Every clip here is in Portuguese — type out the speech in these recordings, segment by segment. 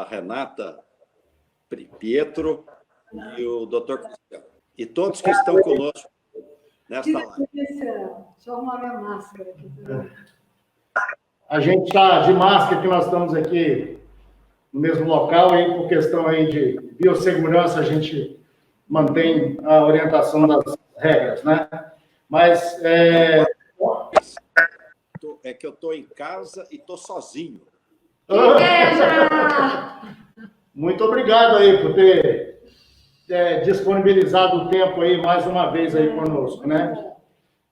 a Renata Pietro e o Dr. Cristiano. E todos que estão conosco nesta live. Deixa eu arrumar minha máscara aqui. A gente está de máscara, que nós estamos aqui no mesmo local, aí, por questão aí de biossegurança, a gente mantém a orientação das regras, né? Mas é que eu estou em casa e estou sozinho. Muito obrigado aí por ter disponibilizado o tempo aí mais uma vez aí conosco, né?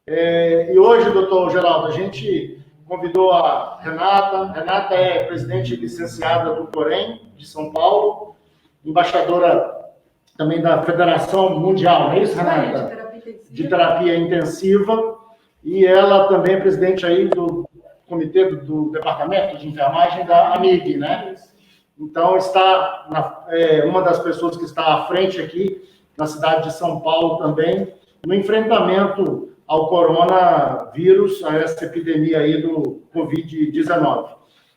E hoje, doutor Geraldo, a gente convidou a Renata. Renata é presidente licenciada do Corém, de São Paulo, embaixadora também da Federação Mundial, não é isso, Renata? De terapia intensiva. E ela também é presidente aí do comitê do Departamento de Enfermagem da AMIG, né? Então, está uma das pessoas que está à frente aqui, na cidade de São Paulo também, no enfrentamento ao coronavírus, a essa epidemia aí do Covid-19.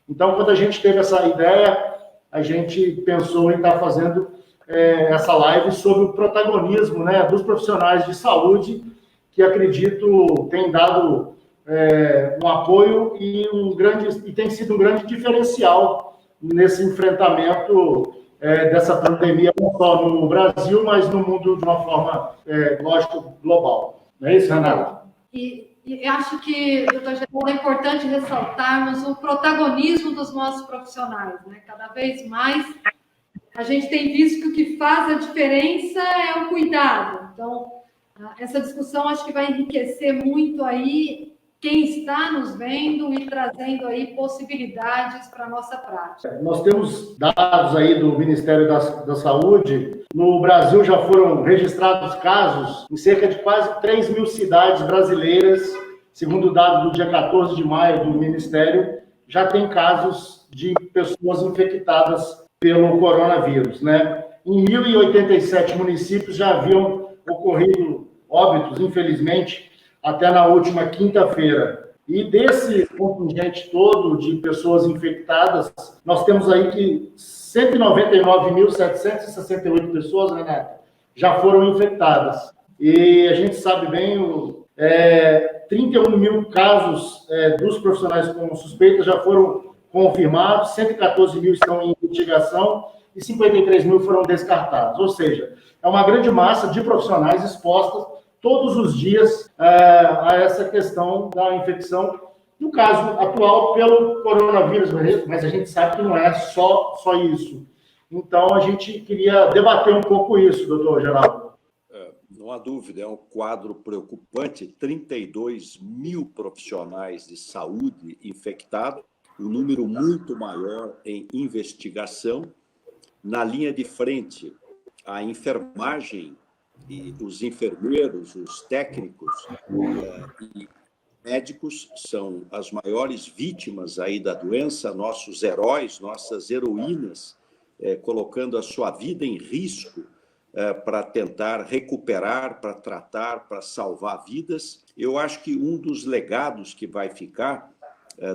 Então, quando a gente teve essa ideia, a gente pensou em estar fazendo essa live sobre o protagonismo, né, dos profissionais de saúde, que acredito tem dado um apoio e tem sido um grande diferencial nesse enfrentamento dessa pandemia, não só no Brasil, mas no mundo de uma forma, lógico, global. Não é isso, Renata? E acho que, doutor Geraldo, é importante ressaltarmos o protagonismo dos nossos profissionais, né? Cada vez mais a gente tem visto que o que faz a diferença é o cuidado. Então, essa discussão acho que vai enriquecer muito aí quem está nos vendo e trazendo aí possibilidades para a nossa prática. Nós temos dados aí do Ministério da Saúde. No Brasil já foram registrados casos em cerca de quase 3 mil cidades brasileiras. Segundo o dado do dia 14 de maio do Ministério, já tem casos de pessoas infectadas pelo coronavírus, né? Em 1.087 municípios já haviam ocorrido óbitos, infelizmente, até na última quinta-feira. E desse contingente todo de pessoas infectadas, nós temos aí que 199.768 pessoas, Renata, já foram infectadas. E a gente sabe bem, 31 mil casos dos profissionais com suspeitas já foram confirmados, 114 mil estão em investigação e 53 mil foram descartados. Ou seja, é uma grande massa de profissionais expostas todos os dias a essa questão da infecção, no caso atual, pelo coronavírus, mas a gente sabe que não é só isso. Então, a gente queria debater um pouco isso, doutor Geraldo. Não há dúvida, é um quadro preocupante, 32 mil profissionais de saúde infectados, um número muito maior em investigação. Na linha de frente, a enfermagem, e os enfermeiros, os técnicos e médicos são as maiores vítimas aí da doença, nossos heróis, nossas heroínas, colocando a sua vida em risco para tentar recuperar, para tratar, para salvar vidas. Eu acho que um dos legados que vai ficar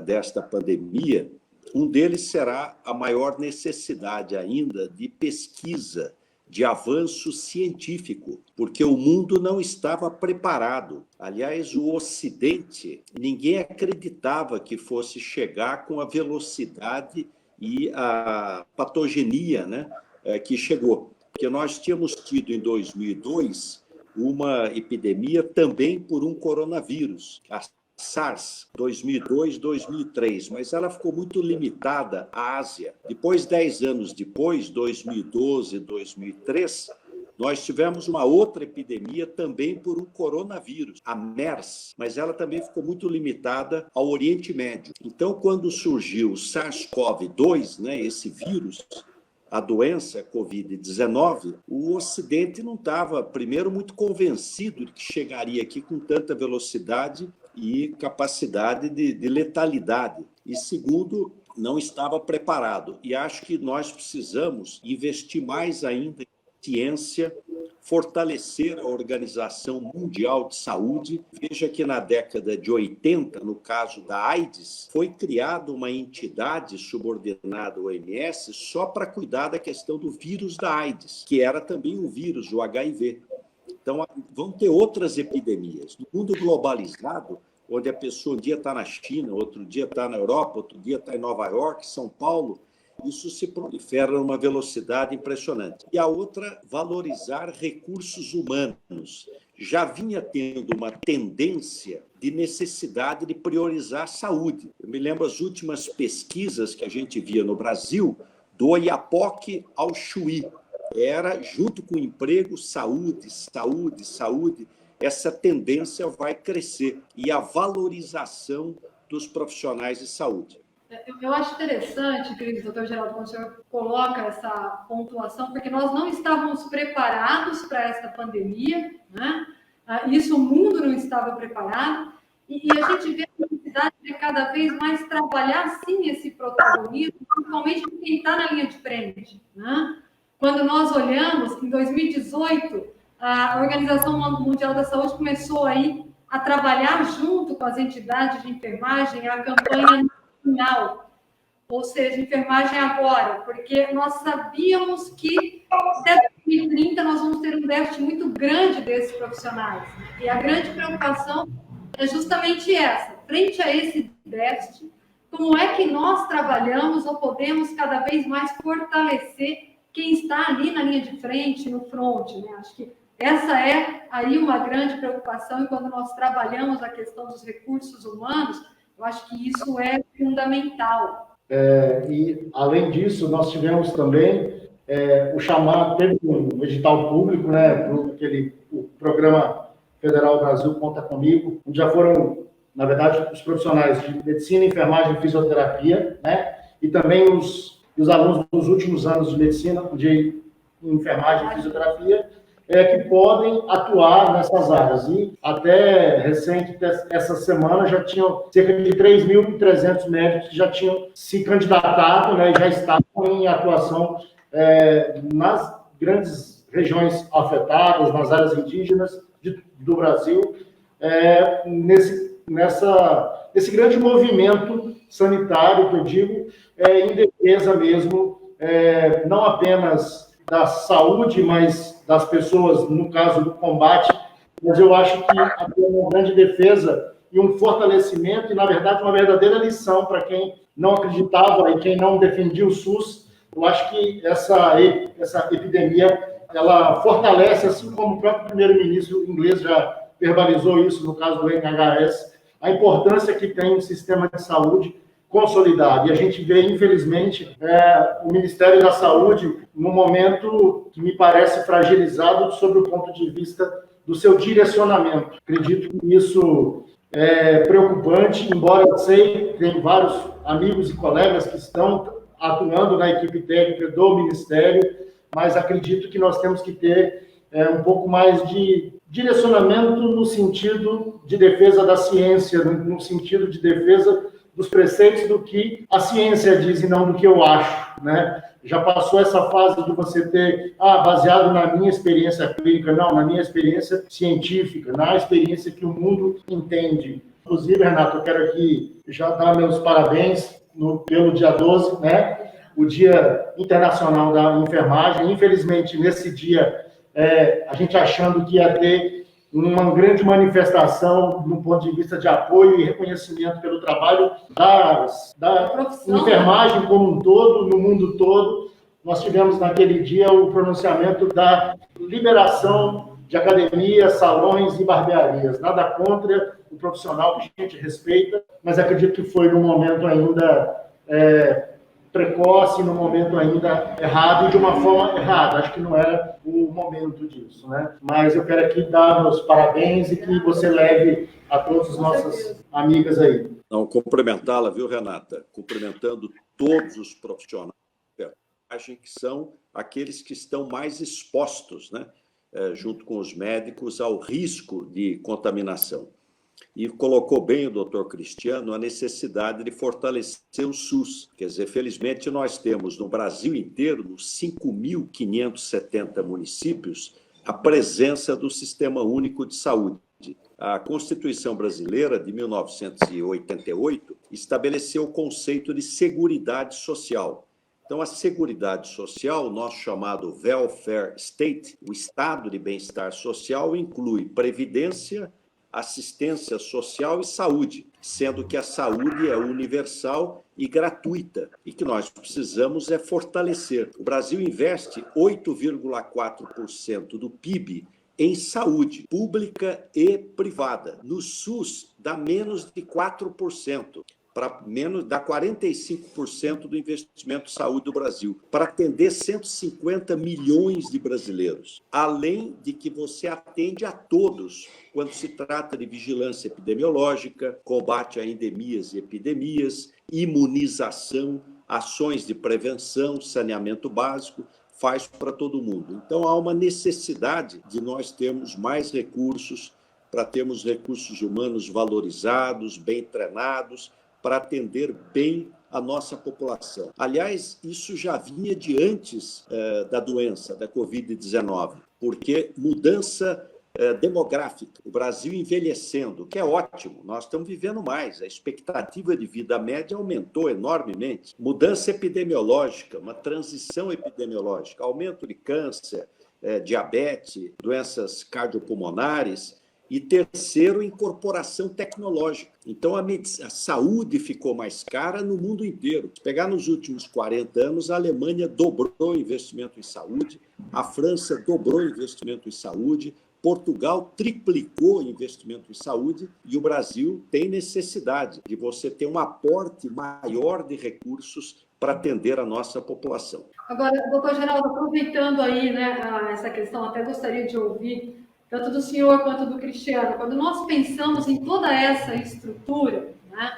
desta pandemia, um deles será a maior necessidade ainda de pesquisa, de avanço científico, porque o mundo não estava preparado. Aliás, o Ocidente, ninguém acreditava que fosse chegar com a velocidade e a patogenia, né, que chegou. Porque nós tínhamos tido em 2002 uma epidemia também por um coronavírus, a SARS, 2002, 2003, mas ela ficou muito limitada à Ásia. Depois, 10 anos depois, 2012, 2003, nós tivemos uma outra epidemia também por um coronavírus, a MERS, mas ela também ficou muito limitada ao Oriente Médio. Então, quando surgiu o SARS-CoV-2, né, esse vírus, a doença Covid-19, o Ocidente não estava, primeiro, muito convencido de que chegaria aqui com tanta velocidade e capacidade de letalidade. E, segundo, não estava preparado. E acho que nós precisamos investir mais ainda em ciência, fortalecer a Organização Mundial de Saúde. Veja que na década de 80, no caso da AIDS, foi criada uma entidade subordinada ao OMS só para cuidar da questão do vírus da AIDS, que era também um vírus, o HIV. Então, vão ter outras epidemias. No mundo globalizado, onde a pessoa um dia está na China, outro dia está na Europa, outro dia está em Nova York, São Paulo, isso se prolifera numa velocidade impressionante. E a outra, valorizar recursos humanos. Já vinha tendo uma tendência de necessidade de priorizar a saúde. Eu me lembro as últimas pesquisas que a gente via no Brasil, do Oiapoque ao Chuí. Era, junto com o emprego, saúde, saúde, saúde. Essa tendência vai crescer. E a valorização dos profissionais de saúde. Eu acho interessante, querido doutor Geraldo, quando o senhor coloca essa pontuação, porque nós não estávamos preparados para esta pandemia, né? Isso o mundo não estava preparado, e a gente vê a necessidade de cada vez mais trabalhar, sim, esse protagonismo, principalmente quem está na linha de frente, né? Quando nós olhamos, em 2018, a Organização Mundial da Saúde começou aí a trabalhar junto com as entidades de enfermagem a campanha final, ou seja, enfermagem agora, porque nós sabíamos que até 2030 nós vamos ter um déficit muito grande desses profissionais. E a grande preocupação é justamente essa, frente a esse déficit, como é que nós trabalhamos ou podemos cada vez mais fortalecer quem está ali na linha de frente, no front, né? Acho que essa é aí uma grande preocupação, e quando nós trabalhamos a questão dos recursos humanos, eu acho que isso é fundamental. E, além disso, nós tivemos também o chamado, teve um edital público, né, o Programa Federal Brasil Conta Comigo, onde já foram, na verdade, os profissionais de medicina, enfermagem e fisioterapia, né, e também os alunos dos últimos anos de medicina, de enfermagem e fisioterapia, que podem atuar nessas áreas. E até recente, essa semana, já tinham cerca de 3.300 médicos que já tinham se candidatado, né, já estavam em atuação nas grandes regiões afetadas, nas áreas indígenas do Brasil, nesse grande movimento sanitário, que eu digo, em defesa mesmo, não apenas da saúde, mas das pessoas, no caso do combate, mas eu acho que havia uma grande defesa e um fortalecimento, e, na verdade, uma verdadeira lição para quem não acreditava e quem não defendia o SUS. Eu acho que essa epidemia, ela fortalece, assim como o próprio primeiro-ministro inglês já verbalizou isso, no caso do NHS, a importância que tem um sistema de saúde consolidado. E a gente vê, infelizmente, o Ministério da Saúde num momento que me parece fragilizado sob o ponto de vista do seu direcionamento. Acredito que isso é preocupante, embora eu sei, tem vários amigos e colegas que estão atuando na equipe técnica do Ministério, mas acredito que nós temos que ter um pouco mais de direcionamento no sentido de defesa da ciência, no sentido de defesa dos preceitos do que a ciência diz e não do que eu acho, né? Já passou essa fase de você ter, baseado na minha experiência clínica, não, na minha experiência científica, na experiência que o mundo entende. Inclusive, Renato, eu quero aqui já dar meus parabéns pelo dia 12, né? O Dia Internacional da Enfermagem. Infelizmente, nesse dia, a gente achando que ia ter uma grande manifestação no ponto de vista de apoio e reconhecimento pelo trabalho da enfermagem como um todo, no mundo todo. Nós tivemos naquele dia o pronunciamento da liberação de academias, salões e barbearias. Nada contra o profissional que a gente respeita, mas acredito que foi num momento ainda precoce, num momento ainda errado e de uma forma errada. Acho que não era o momento disso, né? Mas eu quero aqui dar meus parabéns e que você leve a todas as nossas amigas aí. Não, cumprimentá-la, viu, Renata? Cumprimentando todos os profissionais de enfermagem, que são aqueles que estão mais expostos, né? Junto com os médicos, ao risco de contaminação. E colocou bem o doutor Cristiano a necessidade de fortalecer o SUS. Quer dizer, felizmente nós temos no Brasil inteiro, nos 5.570 municípios, a presença do Sistema Único de Saúde. A Constituição Brasileira, de 1988, estabeleceu o conceito de seguridade social. Então, a seguridade social, o nosso chamado welfare state, o estado de bem-estar social, inclui previdência, assistência social e saúde, sendo que a saúde é universal e gratuita, e que nós precisamos é fortalecer. O Brasil investe 8,4% do PIB em saúde pública e privada. No SUS, dá menos de 4%, dá 45% do investimento em saúde do Brasil, para atender 150 milhões de brasileiros. Além de que você atende a todos, quando se trata de vigilância epidemiológica, combate a endemias e epidemias, imunização, ações de prevenção, saneamento básico, faz para todo mundo. Então, há uma necessidade de nós termos mais recursos, para termos recursos humanos valorizados, bem treinados, para atender bem a nossa população. Aliás, isso já vinha de antes da doença, da Covid-19, porque mudança demográfica, o Brasil envelhecendo, que é ótimo, nós estamos vivendo mais, a expectativa de vida média aumentou enormemente, mudança epidemiológica, uma transição epidemiológica, aumento de câncer, diabetes, doenças cardiopulmonares, e terceiro, incorporação tecnológica. Então, a saúde ficou mais cara no mundo inteiro. Se pegar nos últimos 40 anos, a Alemanha dobrou o investimento em saúde, a França dobrou o investimento em saúde, Portugal triplicou o investimento em saúde e o Brasil tem necessidade de você ter um aporte maior de recursos para atender a nossa população. Agora, doutor Geraldo, aproveitando aí, né, essa questão, até gostaria de ouvir tanto do senhor quanto do Cristiano, quando nós pensamos em toda essa estrutura, né,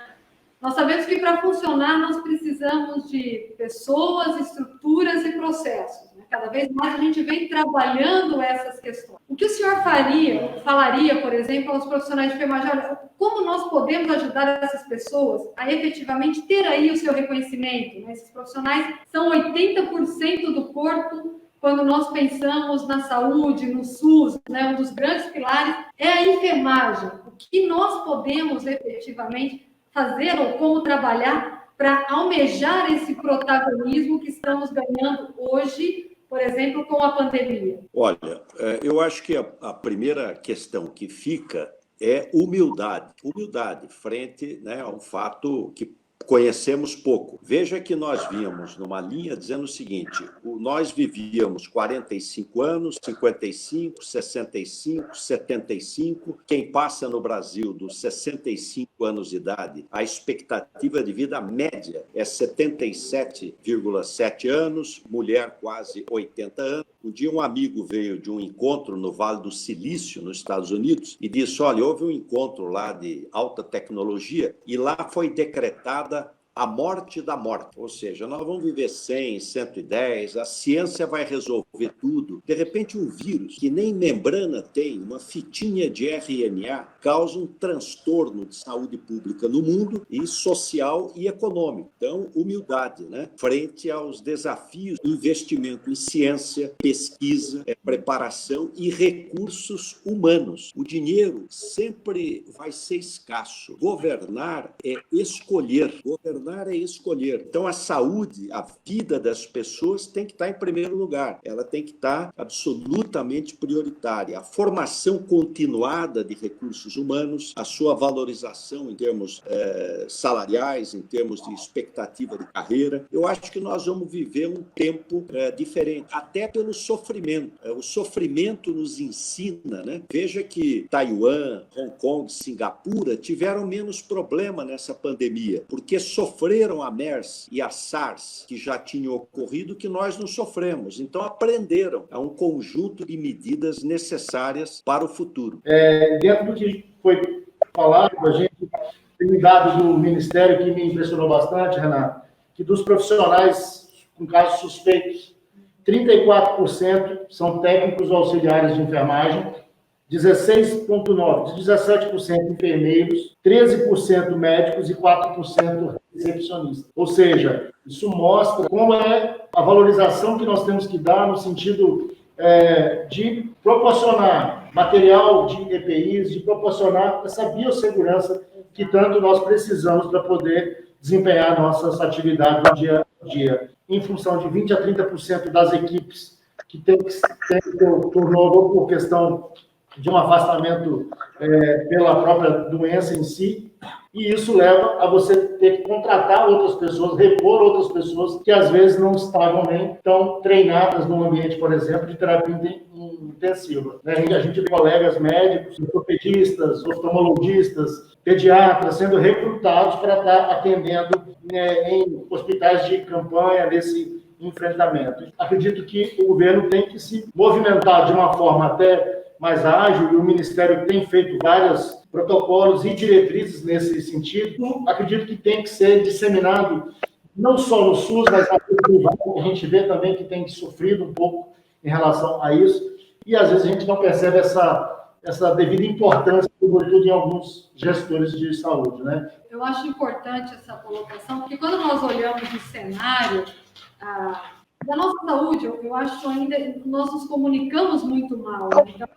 nós sabemos que para funcionar nós precisamos de pessoas, estruturas e processos. Né? Cada vez mais a gente vem trabalhando essas questões. O que o senhor falaria, por exemplo, aos profissionais de enfermagem? Olha, como nós podemos ajudar essas pessoas a efetivamente ter aí o seu reconhecimento? Né? Esses profissionais são 80% do corpo. Quando nós pensamos na saúde, no SUS, né, um dos grandes pilares é a enfermagem. O que nós podemos efetivamente fazer ou como trabalhar para almejar esse protagonismo que estamos ganhando hoje, por exemplo, com a pandemia? Olha, eu acho que a primeira questão que fica é humildade. Humildade frente, né, a um fato que conhecemos pouco. Veja que nós vínhamos numa linha dizendo o seguinte, nós vivíamos 45 anos, 55, 65, 75. Quem passa no Brasil dos 65 anos de idade, a expectativa de vida média é 77,7 anos, mulher quase 80 anos. Um dia um amigo veio de um encontro no Vale do Silício, nos Estados Unidos, e disse, olha, houve um encontro lá de alta tecnologia e lá foi decretada a morte da morte, ou seja, nós vamos viver 100, 110, a ciência vai resolver tudo. De repente, um vírus que nem membrana tem, uma fitinha de RNA, causa um transtorno de saúde pública no mundo, e social e econômico. Então, humildade, né? Frente aos desafios, investimento em ciência, pesquisa, preparação e recursos humanos. O dinheiro sempre vai ser escasso. Governar é escolher. Então, a saúde, a vida das pessoas tem que estar em primeiro lugar. Ela tem que estar absolutamente prioritária. A formação continuada de recursos humanos, a sua valorização em termos salariais, em termos de expectativa de carreira. Eu acho que nós vamos viver um tempo diferente, até pelo sofrimento. O sofrimento nos ensina, né? Veja que Taiwan, Hong Kong, Singapura tiveram menos problema nessa pandemia, porque sofreram a MERS e a SARS, que já tinham ocorrido, que nós não sofremos. Então, aprenderam. É um conjunto de medidas necessárias para o futuro. Dentro do que foi falado, a gente tem um dado do Ministério que me impressionou bastante, Renato, que dos profissionais com casos suspeitos, 34% são técnicos auxiliares de enfermagem, 16,9%, de 17% enfermeiros, 13% médicos e 4% recepcionistas. Ou seja, isso mostra como é a valorização que nós temos que dar no sentido de proporcionar material de EPIs, de proporcionar essa biossegurança que tanto nós precisamos para poder desempenhar nossas atividades no dia a dia. Em função de 20% a 30% das equipes que tem que ter o turnover por questão de um afastamento pela própria doença em si, e isso leva a você ter que contratar outras pessoas, repor outras pessoas que às vezes não estavam nem tão treinadas no ambiente, por exemplo, de terapia intensiva. A gente tem colegas médicos, ortopedistas, oftalmologistas, pediatras sendo recrutados para estar atendendo em hospitais de campanha nesse enfrentamento. Acredito que o governo tem que se movimentar de uma forma até mais ágil, e o Ministério tem feito vários protocolos e diretrizes nesse sentido. Acredito que tem que ser disseminado não só no SUS, mas na privada, que a gente vê também que tem sofrido um pouco em relação a isso, e às vezes a gente não percebe essa devida importância, sobretudo em alguns gestores de saúde, né? Eu acho importante essa colocação, porque quando nós olhamos o cenário da nossa saúde, eu acho ainda nós nos comunicamos muito mal. Então,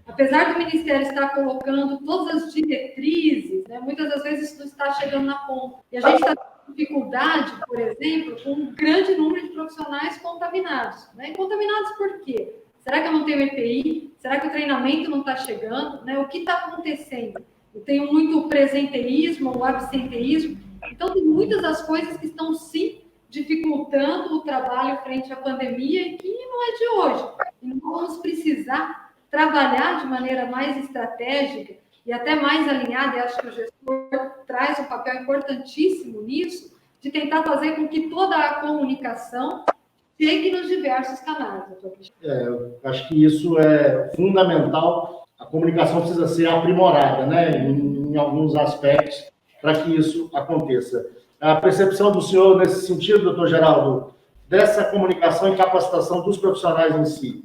apesar do Ministério estar colocando todas as diretrizes, né, muitas das vezes isso não está chegando na ponta. E a gente está tendo dificuldade, por exemplo, com um grande número de profissionais contaminados. Né? Contaminados por quê? Será que eu não tenho EPI? Será que o treinamento não está chegando? Né? O que está acontecendo? Eu tenho muito presenteísmo ou absenteísmo. Então, tem muitas das coisas que estão, sim, dificultando o trabalho frente à pandemia e que não é de hoje. E nós vamos precisar trabalhar de maneira mais estratégica e até mais alinhada, e acho que o gestor traz um papel importantíssimo nisso, de tentar fazer com que toda a comunicação chegue nos diversos canais. Eu acho que isso é fundamental. A comunicação precisa ser aprimorada, né, em alguns aspectos, para que isso aconteça. A percepção do senhor nesse sentido, doutor Geraldo, dessa comunicação e capacitação dos profissionais em si,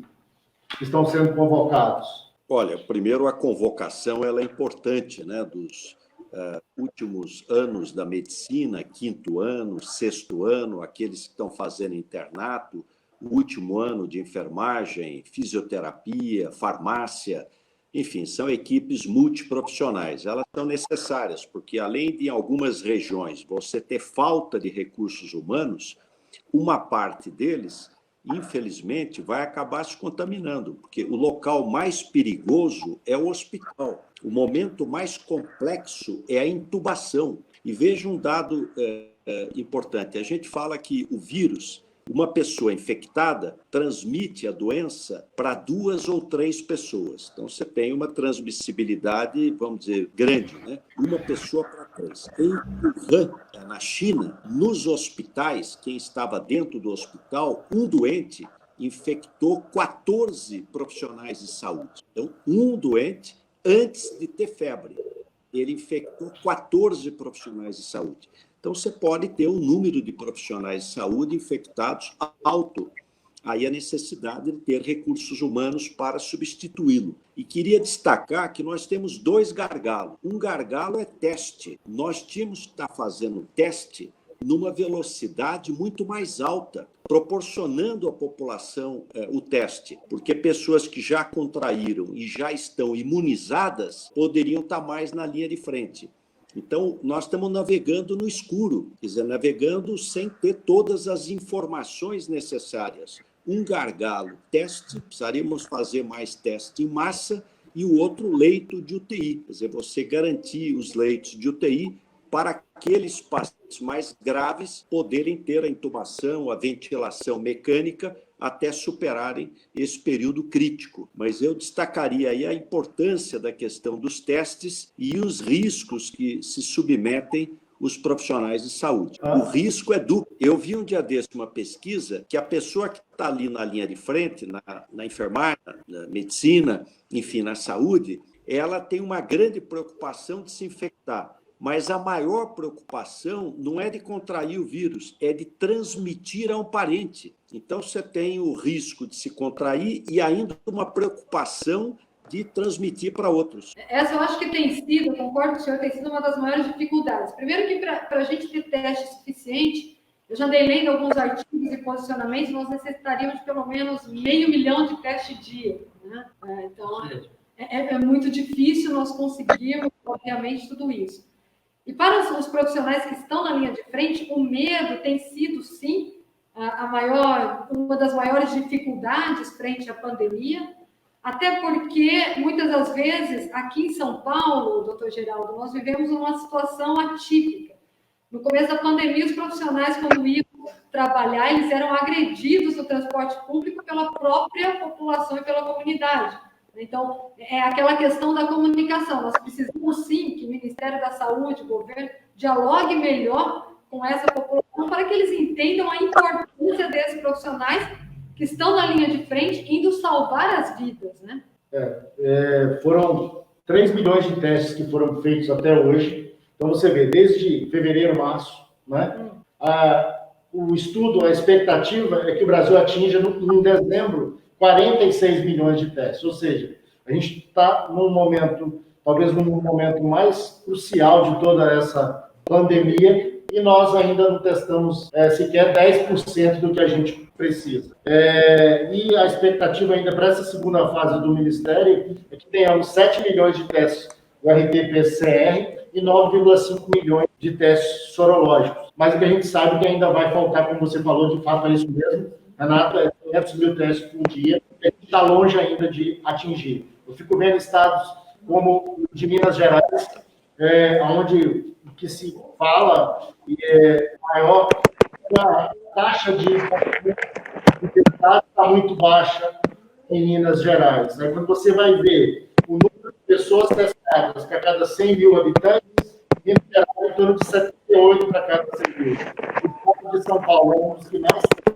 que estão sendo convocados? Olha, primeiro a convocação ela é importante, né, dos últimos anos da medicina, 5º ano, 6º ano, aqueles que estão fazendo internato, o último ano de enfermagem, fisioterapia, farmácia, enfim, são equipes multiprofissionais. Elas são necessárias, porque além de em algumas regiões você ter falta de recursos humanos, uma parte deles, infelizmente, vai acabar se contaminando, porque o local mais perigoso é o hospital. O momento mais complexo é a intubação. E veja um dado importante. A gente fala que o vírus, uma pessoa infectada, transmite a doença para 2 ou 3 pessoas. Então, você tem uma transmissibilidade, vamos dizer, grande, né? Uma pessoa para 3. Em Wuhan, na China, nos hospitais, quem estava dentro do hospital, um doente infectou 14 profissionais de saúde. Então, um doente, antes de ter febre, ele infectou 14 profissionais de saúde. Então, você pode ter um número de profissionais de saúde infectados alto. Aí a necessidade de ter recursos humanos para substituí-lo. E queria destacar que nós temos 2 gargalos. Um gargalo é teste. Nós tínhamos que estar fazendo teste numa velocidade muito mais alta, proporcionando à população o teste, porque pessoas que já contraíram e já estão imunizadas poderiam estar mais na linha de frente. Então, nós estamos navegando no escuro, quer dizer, navegando sem ter todas as informações necessárias. Um gargalo, teste, precisaríamos fazer mais teste em massa, e o outro, leito de UTI. Quer dizer, você garantir os leitos de UTI para aqueles pacientes mais graves poderem ter a intubação, a ventilação mecânica, até superarem esse período crítico. Mas eu destacaria aí a importância da questão dos testes e os riscos que se submetem os profissionais de saúde. O risco é duplo. Eu vi um dia desse uma pesquisa que a pessoa que está ali na linha de frente, na enfermagem, na medicina, enfim, na saúde, ela tem uma grande preocupação de se infectar. Mas a maior preocupação não é de contrair o vírus, é de transmitir a um parente. Então, você tem o risco de se contrair e ainda uma preocupação de transmitir para outros. Essa eu acho que tem sido, eu concordo com o senhor, tem sido uma das maiores dificuldades. Primeiro que para a gente ter teste suficiente, Eu já andei lendo alguns artigos e posicionamentos, nós necessitaríamos de pelo menos 500 mil de testes dia, né? Então, é muito difícil nós conseguirmos, obviamente, tudo isso. E para os profissionais que estão na linha de frente, o medo tem sido, sim, uma das maiores dificuldades frente à pandemia, até porque, muitas das vezes, aqui em São Paulo, doutor Geraldo, nós vivemos uma situação atípica. No começo da pandemia, os profissionais, quando iam trabalhar, eles eram agredidos no transporte público pela própria população e pela comunidade. Então, é aquela questão da comunicação. Nós precisamos, sim, que o Ministério da Saúde, o governo, dialogue melhor com essa população para que eles entendam a importância desses profissionais que estão na linha de frente, indo salvar as vidas, né? Foram 3 milhões de testes que foram feitos até hoje. Então, você vê, desde fevereiro, março, né? O estudo, a expectativa é que o Brasil atinja, em dezembro, 46 milhões de testes. Ou seja, a gente está num momento, talvez num momento mais crucial de toda essa pandemia, e nós ainda não testamos sequer 10% do que a gente precisa. E a expectativa ainda para essa segunda fase do Ministério é que tenhamos 7 milhões de testes do RT-PCR e 9,5 milhões de testes sorológicos. Mas o que a gente sabe é que ainda vai faltar, como você falou, de fato é isso mesmo, Renata, 500 mil testes por dia, a gente está longe ainda de atingir. Eu fico vendo estados como o de Minas Gerais, onde o que se fala maior, a taxa de infectados está muito baixa em Minas Gerais. Aí, quando você vai ver o número de pessoas testadas para cada 100 mil habitantes, Minas Gerais é em torno de 78 para cada 100 mil. O estado de São Paulo é um dos que mais tem,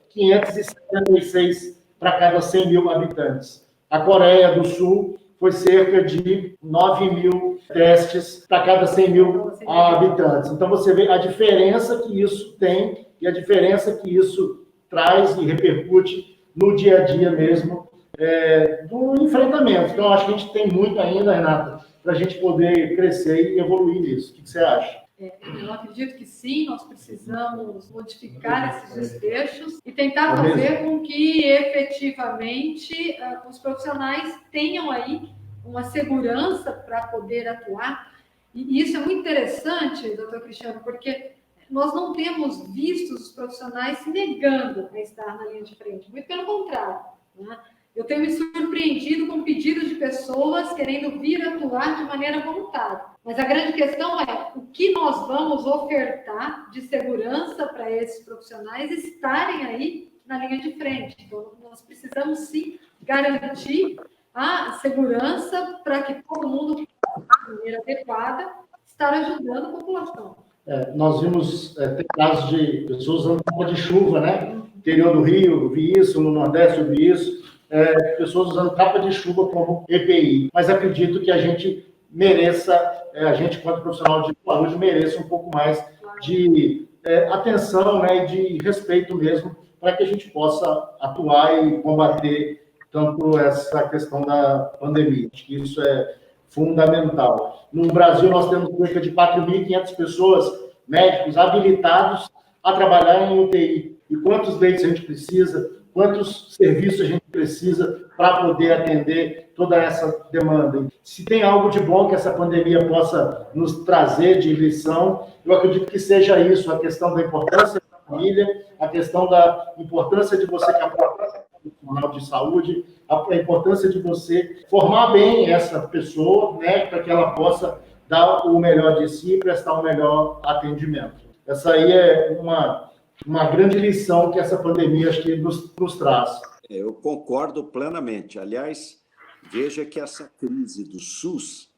576 para cada 100 mil habitantes. A Coreia do Sul foi cerca de 9 mil testes para cada 100 mil habitantes. Então, você vê a diferença que isso tem e a diferença que isso traz e repercute no dia a dia mesmo do enfrentamento. Então, acho que a gente tem muito ainda, Renata, para a gente poder crescer e evoluir nisso. O que você acha? Eu acredito que sim, nós precisamos modificar esses desfechos e tentar fazer com que efetivamente os profissionais tenham aí uma segurança para poder atuar. E isso é muito interessante, doutor Cristiano, porque nós não temos visto os profissionais se negando a estar na linha de frente, muito pelo contrário, né? Eu tenho me surpreendido com pedidos de pessoas querendo vir atuar de maneira voluntária. Mas a grande questão é o que nós vamos ofertar de segurança para esses profissionais estarem aí na linha de frente. Então, nós precisamos, sim, garantir a segurança para que todo mundo, de maneira adequada, estar ajudando a população. Nós vimos tem casos de pessoas usando capa de chuva, né? No interior do Rio, eu vi isso, no Nordeste eu vi isso. Pessoas usando capa de chuva como EPI. Mas acredito que a gente mereça, a gente, enquanto profissional de saúde, mereça um pouco mais de atenção, né, e de respeito mesmo, para que a gente possa atuar e combater tanto essa questão da pandemia. Acho que isso é fundamental. No Brasil, nós temos cerca de 4.500 pessoas, médicos, habilitados a trabalhar em UTI. E quantos leitos a gente precisa? Quantos serviços a gente precisa para poder atender toda essa demanda? Se tem algo de bom que essa pandemia possa nos trazer de lição, eu acredito que seja isso, a questão da importância da família, a questão da importância de você captar profissional de saúde, a importância de você formar bem essa pessoa, né, para que ela possa dar o melhor de si e prestar o melhor atendimento. Essa aí é uma grande lição que essa pandemia acho que nos traz. Eu concordo plenamente. Aliás, veja que essa crise do SUS,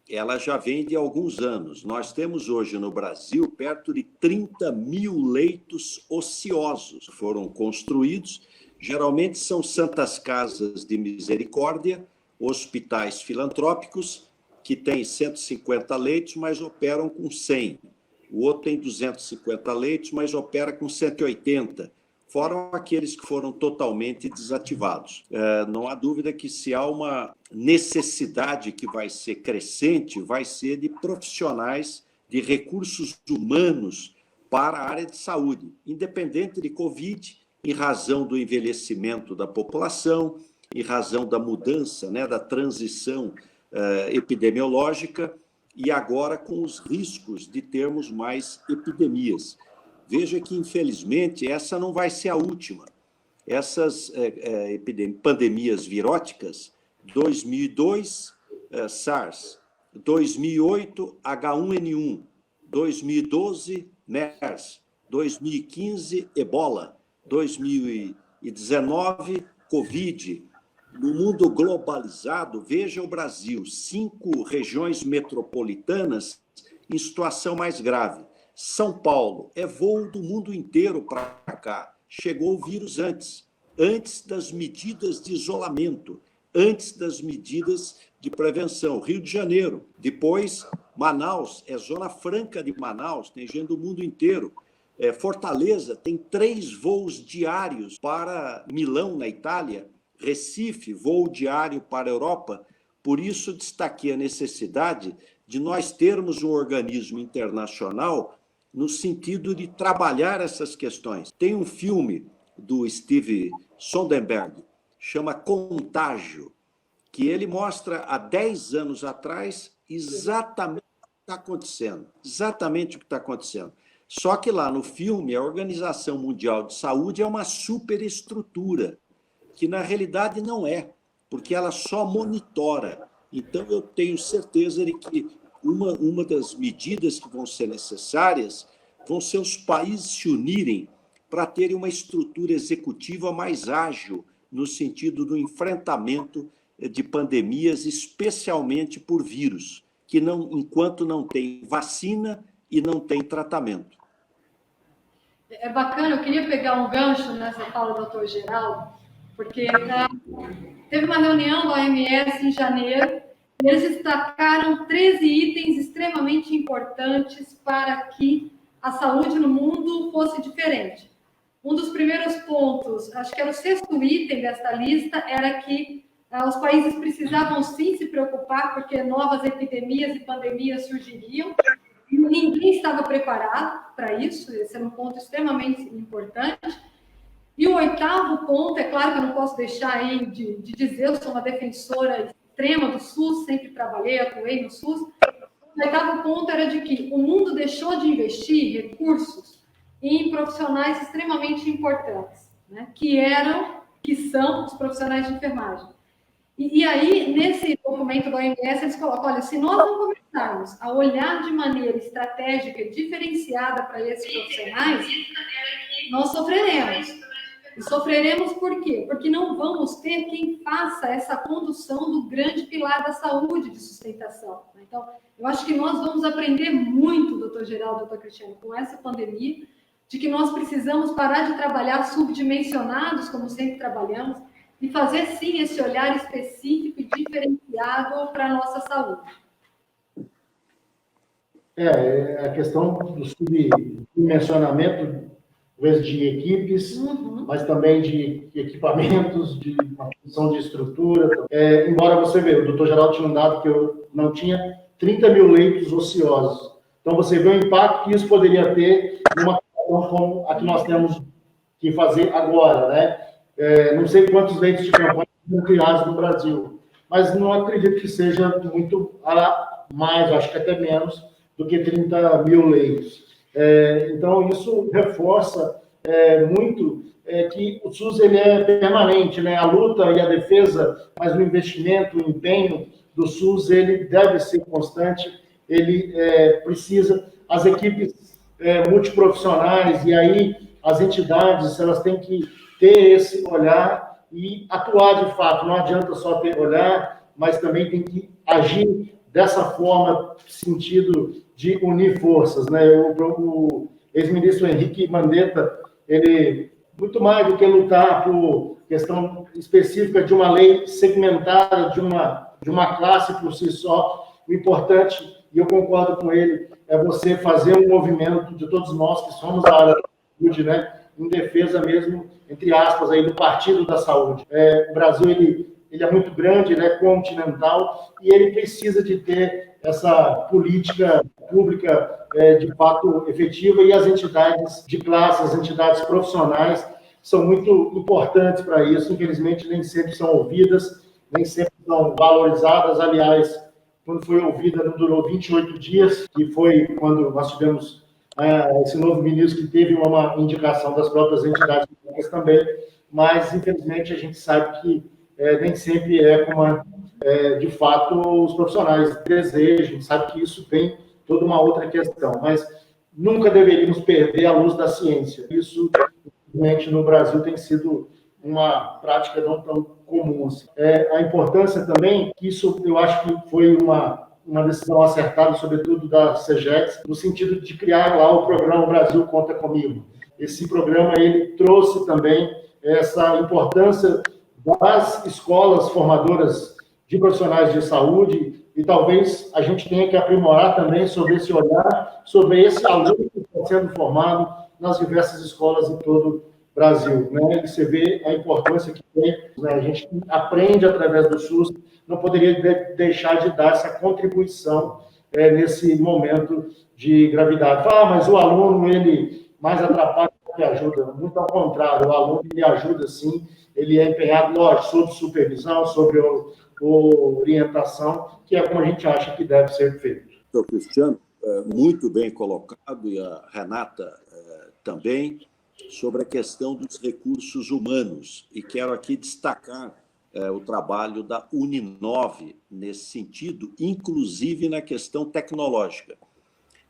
ela já vem de alguns anos. Nós temos hoje no Brasil perto de 30 mil leitos ociosos que foram construídos. Geralmente são santas casas de misericórdia, hospitais filantrópicos, que têm 150 leitos, mas operam com 100. O outro tem 250 leitos, mas opera com 180. Fora aqueles que foram totalmente desativados. Não há dúvida que se há uma necessidade que vai ser crescente, vai ser de profissionais, de recursos humanos para a área de saúde, independente de Covid, em razão do envelhecimento da população, em razão da mudança, né, da transição epidemiológica, e agora com os riscos de termos mais epidemias. Veja que, infelizmente, essa não vai ser a última. Essas pandemias viróticas, 2002, SARS, 2008, H1N1, 2012, MERS, 2015, Ebola, 2019, Covid. No mundo globalizado, veja o Brasil, 5 regiões metropolitanas em situação mais grave. São Paulo, é voo do mundo inteiro para cá. Chegou o vírus antes das medidas de isolamento, antes das medidas de prevenção. Rio de Janeiro, depois Manaus, é zona franca de Manaus, tem gente do mundo inteiro. Fortaleza tem 3 voos diários para Milão, na Itália. Recife, voo diário para a Europa. Por isso, destaquei a necessidade de nós termos um organismo internacional no sentido de trabalhar essas questões. Tem um filme do Steve Soderbergh, chama Contágio, que ele mostra há 10 anos atrás exatamente o que está acontecendo. Exatamente o que está acontecendo. Só que lá no filme, a Organização Mundial de Saúde é uma superestrutura, que na realidade não é, porque ela só monitora. Então, eu tenho certeza de que uma das medidas que vão ser necessárias vão ser os países se unirem para terem uma estrutura executiva mais ágil no sentido do enfrentamento de pandemias, especialmente por vírus, que enquanto não tem vacina e não tem tratamento. É bacana, eu queria pegar um gancho nessa fala do Dr. Geraldo, porque teve uma reunião da OMS em janeiro, e eles destacaram 13 itens extremamente importantes para que a saúde no mundo fosse diferente. Um dos primeiros pontos, acho que era o 6º item desta lista, era que os países precisavam sim se preocupar, porque novas epidemias e pandemias surgiriam, e ninguém estava preparado para isso, esse era um ponto extremamente importante. E o 8º ponto, é claro que eu não posso deixar aí de dizer, eu sou uma defensora extrema do SUS, sempre trabalhei, atuei no SUS. O 8º ponto era de que o mundo deixou de investir recursos em profissionais extremamente importantes, né? que são os profissionais de enfermagem. E aí, nesse documento da OMS, eles colocam, olha, se nós não começarmos a olhar de maneira estratégica e diferenciada para esses profissionais, nós sofreremos. E sofreremos por quê? Porque não vamos ter quem faça essa condução do grande pilar da saúde de sustentação. Então, eu acho que nós vamos aprender muito, doutor Geraldo, doutor Cristiano, com essa pandemia, de que nós precisamos parar de trabalhar subdimensionados, como sempre trabalhamos, e fazer, sim, esse olhar específico e diferenciado para a nossa saúde. A questão do subdimensionamento, talvez de equipes, mas também de equipamentos, de uma função de estrutura. Embora você veja, o doutor Geraldo tinha um dado que eu não tinha, 30 mil leitos ociosos. Então, você vê o impacto que isso poderia ter numa questão como a que nós temos que fazer agora, né? Não sei quantos leitos de campanha são criados no Brasil, mas não acredito que seja muito mais, acho que até menos, do que 30 mil leitos. Então, isso reforça muito que o SUS ele é permanente, né? A luta e a defesa, mas o investimento, o empenho do SUS, ele deve ser constante, ele precisa, as equipes multiprofissionais e aí as entidades, elas têm que ter esse olhar e atuar de fato. Não adianta só ter olhar, mas também tem que agir dessa forma, sentido de unir forças, né? O ex-ministro Henrique Mandetta, ele, muito mais do que lutar por questão específica de uma lei segmentada, de uma classe por si só, o importante, e eu concordo com ele, é você fazer um movimento de todos nós que somos da área da saúde, né? Em defesa mesmo, entre aspas, aí, do Partido da Saúde. O Brasil, ele ele é muito grande, ele é continental, e ele precisa de ter essa política pública de fato efetiva, e as entidades de classe, as entidades profissionais são muito importantes para isso. Infelizmente, nem sempre são ouvidas, nem sempre são valorizadas. Aliás, quando foi ouvida, não durou 28 dias, que foi quando nós tivemos esse novo ministro, que teve uma indicação das próprias entidades públicas também, mas, infelizmente, a gente sabe que nem sempre é como, de fato, os profissionais desejam. A gente sabe que isso tem toda uma outra questão, mas nunca deveríamos perder a luz da ciência. Isso, infelizmente, no Brasil tem sido uma prática não tão comum. A importância também, que isso eu acho que foi uma decisão acertada, sobretudo da CEGEX, no sentido de criar lá o programa Brasil Conta Comigo. Esse programa ele trouxe também essa importância das escolas formadoras de profissionais de saúde, e talvez a gente tenha que aprimorar também sobre esse olhar, sobre esse aluno que está sendo formado nas diversas escolas em todo o Brasil, né? E você vê a importância que tem, né? A gente aprende através do SUS, não poderia deixar de dar essa contribuição nesse momento de gravidade. Mas o aluno, ele mais atrapalha do que ajuda. Muito ao contrário, o aluno, ele ajuda sim, ele é empenhado, lógico, sob supervisão, sobre orientação, que é como a gente acha que deve ser feito. Doutor Cristiano, muito bem colocado, e a Renata também, sobre a questão dos recursos humanos. E quero aqui destacar o trabalho da Uninove nesse sentido, inclusive na questão tecnológica.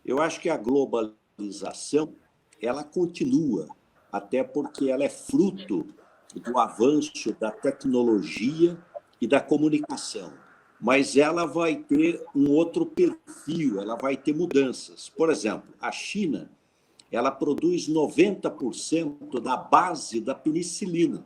Eu acho que a globalização, ela continua, até porque ela é fruto do avanço da tecnologia e da comunicação, mas ela vai ter um outro perfil, ela vai ter mudanças. Por exemplo, a China, ela produz 90% da base da penicilina.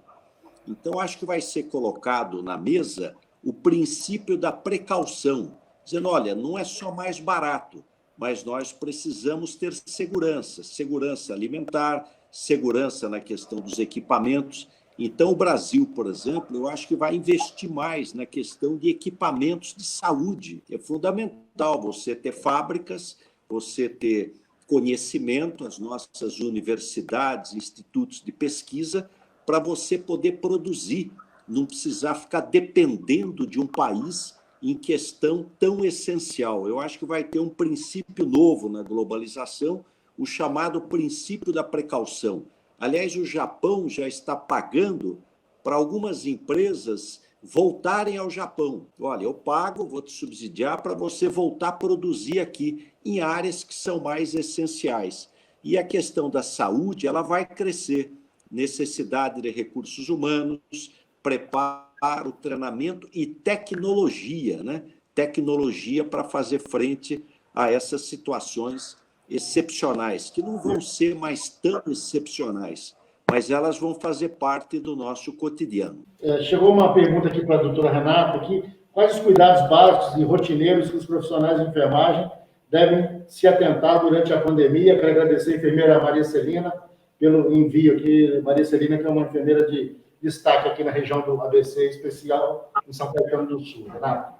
Então, acho que vai ser colocado na mesa o princípio da precaução, dizendo, olha, não é só mais barato, mas nós precisamos ter segurança alimentar, segurança na questão dos equipamentos. Então, o Brasil, por exemplo, eu acho que vai investir mais na questão de equipamentos de saúde. É fundamental você ter fábricas, você ter conhecimento, as nossas universidades, institutos de pesquisa, para você poder produzir, não precisar ficar dependendo de um país em questão tão essencial. Eu acho que vai ter um princípio novo na globalização, o chamado princípio da precaução. Aliás, o Japão já está pagando para algumas empresas voltarem ao Japão. Olha, eu pago, vou te subsidiar para você voltar a produzir aqui em áreas que são mais essenciais. E a questão da saúde, ela vai crescer. Necessidade de recursos humanos, preparo, treinamento e tecnologia, né? Tecnologia para fazer frente a essas situações excepcionais, que não vão ser mais tão excepcionais, mas elas vão fazer parte do nosso cotidiano. Chegou uma pergunta aqui para a doutora Renata, aqui, quais os cuidados básicos e rotineiros que os profissionais de enfermagem devem se atentar durante a pandemia? Quero agradecer a enfermeira Maria Celina pelo envio aqui. Maria Celina, que é uma enfermeira de destaque aqui na região do ABC, especial em São Caetano do Sul. Renata?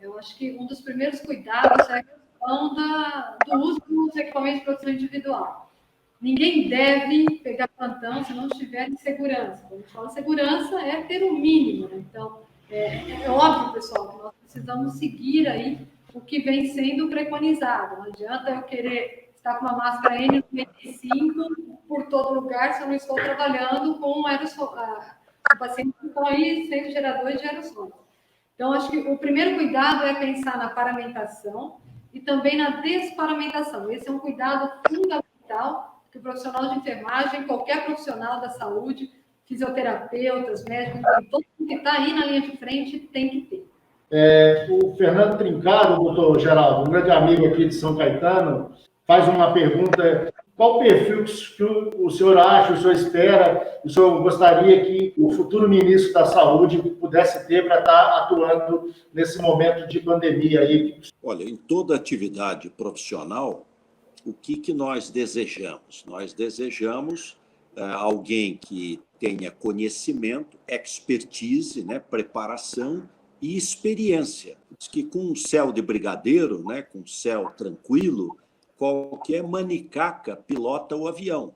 Eu acho que um dos primeiros cuidados é a questão do uso dos equipamentos de proteção individual. Ninguém deve pegar plantão se não estiver em segurança. Quando a gente fala segurança, é ter o mínimo, né? Então, é óbvio, pessoal, que nós precisamos seguir aí o que vem sendo preconizado. Não adianta eu querer estar com uma máscara N95 por todo lugar se eu não estou trabalhando com pacientes que estão aí sendo geradores de aerossóis. Então, acho que o primeiro cuidado é pensar na paramentação e também na desparamentação. Esse é um cuidado fundamental que o profissional de enfermagem, qualquer profissional da saúde, fisioterapeutas, médicos, todo mundo que está aí na linha de frente tem que ter. O Fernando Trincado, doutor Geraldo, um grande amigo aqui de São Caetano, faz uma pergunta: qual o perfil que o senhor acha, o senhor espera, o senhor gostaria que o futuro ministro da Saúde pudesse ter para estar atuando nesse momento de pandemia aí? Olha, em toda atividade profissional, o que nós desejamos? Nós desejamos alguém que tenha conhecimento, expertise, né, preparação e experiência. Diz que com um céu de brigadeiro, né, com um céu tranquilo, qualquer manicaca pilota o avião.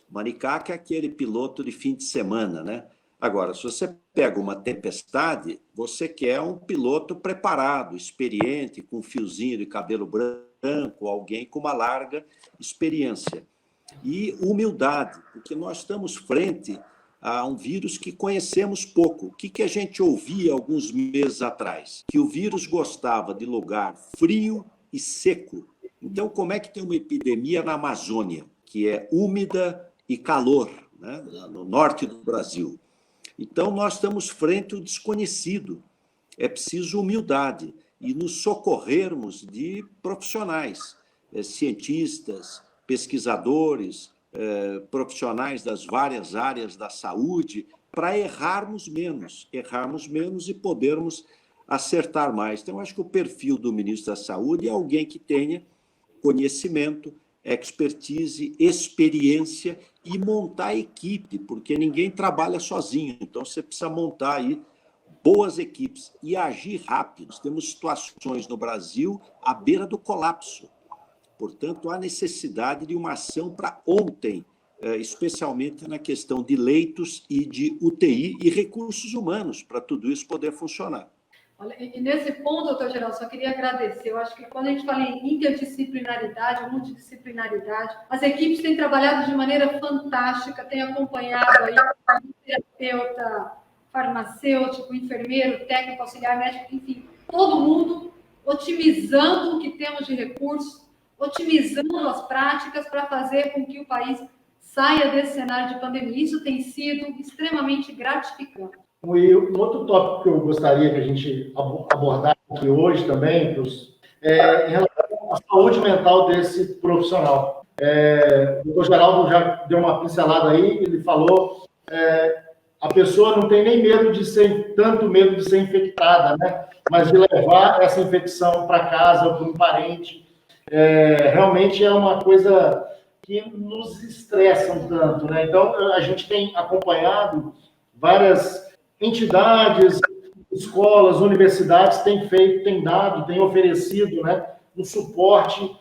Manicaca é aquele piloto de fim de semana, né? Agora, se você pega uma tempestade, você quer um piloto preparado, experiente, com um fiozinho de cabelo branco, alguém com uma larga experiência. E humildade, porque nós estamos frente a um vírus que conhecemos pouco. O que a gente ouvia alguns meses atrás? Que o vírus gostava de lugar frio e seco. Então, como é que tem uma epidemia na Amazônia, que é úmida e calor, né, no norte do Brasil? Então, nós estamos frente ao desconhecido. É preciso humildade e nos socorrermos de profissionais, cientistas, pesquisadores, profissionais das várias áreas da saúde, para errarmos menos e podermos acertar mais. Então, acho que o perfil do ministro da Saúde é alguém que tenha conhecimento, expertise, experiência e montar equipe, porque ninguém trabalha sozinho. Então, você precisa montar aí boas equipes e agir rápido. Temos situações no Brasil à beira do colapso. Portanto, há necessidade de uma ação para ontem, especialmente na questão de leitos e de UTI e recursos humanos, para tudo isso poder funcionar. Olha, e nesse ponto, doutor Geraldo, só queria agradecer. Eu acho que quando a gente fala em interdisciplinaridade, multidisciplinaridade, as equipes têm trabalhado de maneira fantástica, têm acompanhado aí terapeuta, farmacêutico, enfermeiro, técnico, auxiliar médico, enfim, todo mundo otimizando o que temos de recursos, otimizando as práticas para fazer com que o país saia desse cenário de pandemia. Isso tem sido extremamente gratificante. E um outro tópico que eu gostaria que a gente abordasse aqui hoje também, em relação à saúde mental desse profissional. O doutor Geraldo já deu uma pincelada aí, ele falou, a pessoa não tem nem tanto medo de ser infectada, né? Mas de levar essa infecção para casa ou para um parente. Realmente é uma coisa que nos estressa um tanto, né? Então, a gente tem acompanhado várias entidades, escolas, universidades têm oferecido, né, um suporte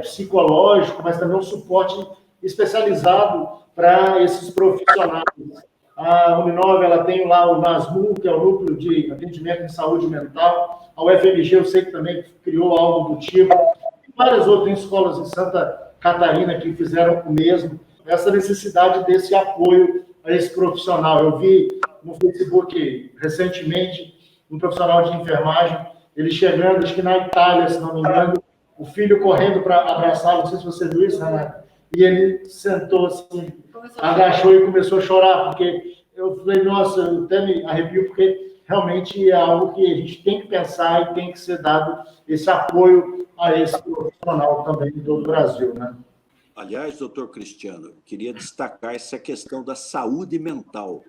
psicológico, mas também um suporte especializado para esses profissionais. A Uninove, ela tem lá o NASMU, que é o Núcleo de Atendimento em Saúde Mental. A UFMG, eu sei que também criou algo do tipo. E várias outras escolas em Santa Catarina que fizeram o mesmo. Essa necessidade desse apoio a esse profissional. Eu vi no Facebook, recentemente, um profissional de enfermagem, ele chegando, acho que na Itália, se não me engano, o filho correndo para abraçá-lo, não sei se você viu isso, Renato, e ele sentou assim, agachou e começou a chorar, porque eu falei, nossa, eu até me arrepio, porque realmente é algo que a gente tem que pensar e tem que ser dado esse apoio a esse profissional também de todo o Brasil, né? Aliás, doutor Cristiano, eu queria destacar essa questão da saúde mental.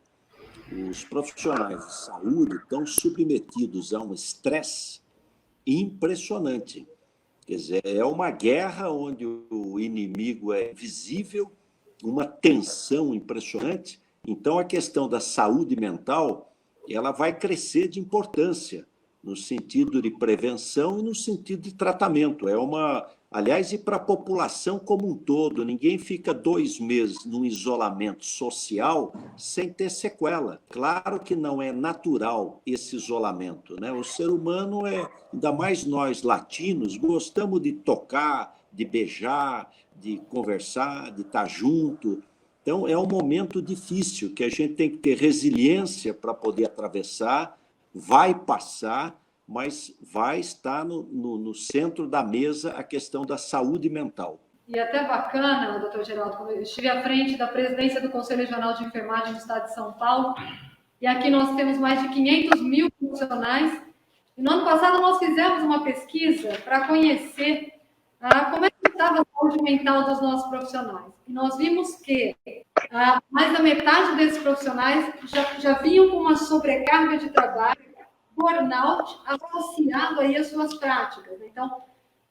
Os profissionais de saúde estão submetidos a um estresse impressionante. Quer dizer, é uma guerra onde o inimigo é visível, uma tensão impressionante. Então, a questão da saúde mental, ela vai crescer de importância no sentido de prevenção e no sentido de tratamento. Aliás, e para a população como um todo, ninguém fica 2 meses num isolamento social sem ter sequela. Claro que não é natural esse isolamento, né? O ser humano, ainda mais nós latinos, gostamos de tocar, de beijar, de conversar, de estar junto. Então, é um momento difícil que a gente tem que ter resiliência para poder atravessar, vai passar, mas vai estar no centro da mesa a questão da saúde mental. E até bacana, doutor Geraldo, quando eu estive à frente da presidência do Conselho Regional de Enfermagem do Estado de São Paulo, e aqui nós temos mais de 500 mil profissionais, e no ano passado nós fizemos uma pesquisa para conhecer como é que estava a saúde mental dos nossos profissionais. E nós vimos que mais da metade desses profissionais já vinham com uma sobrecarga de trabalho, burnout associado aí às suas práticas. Então,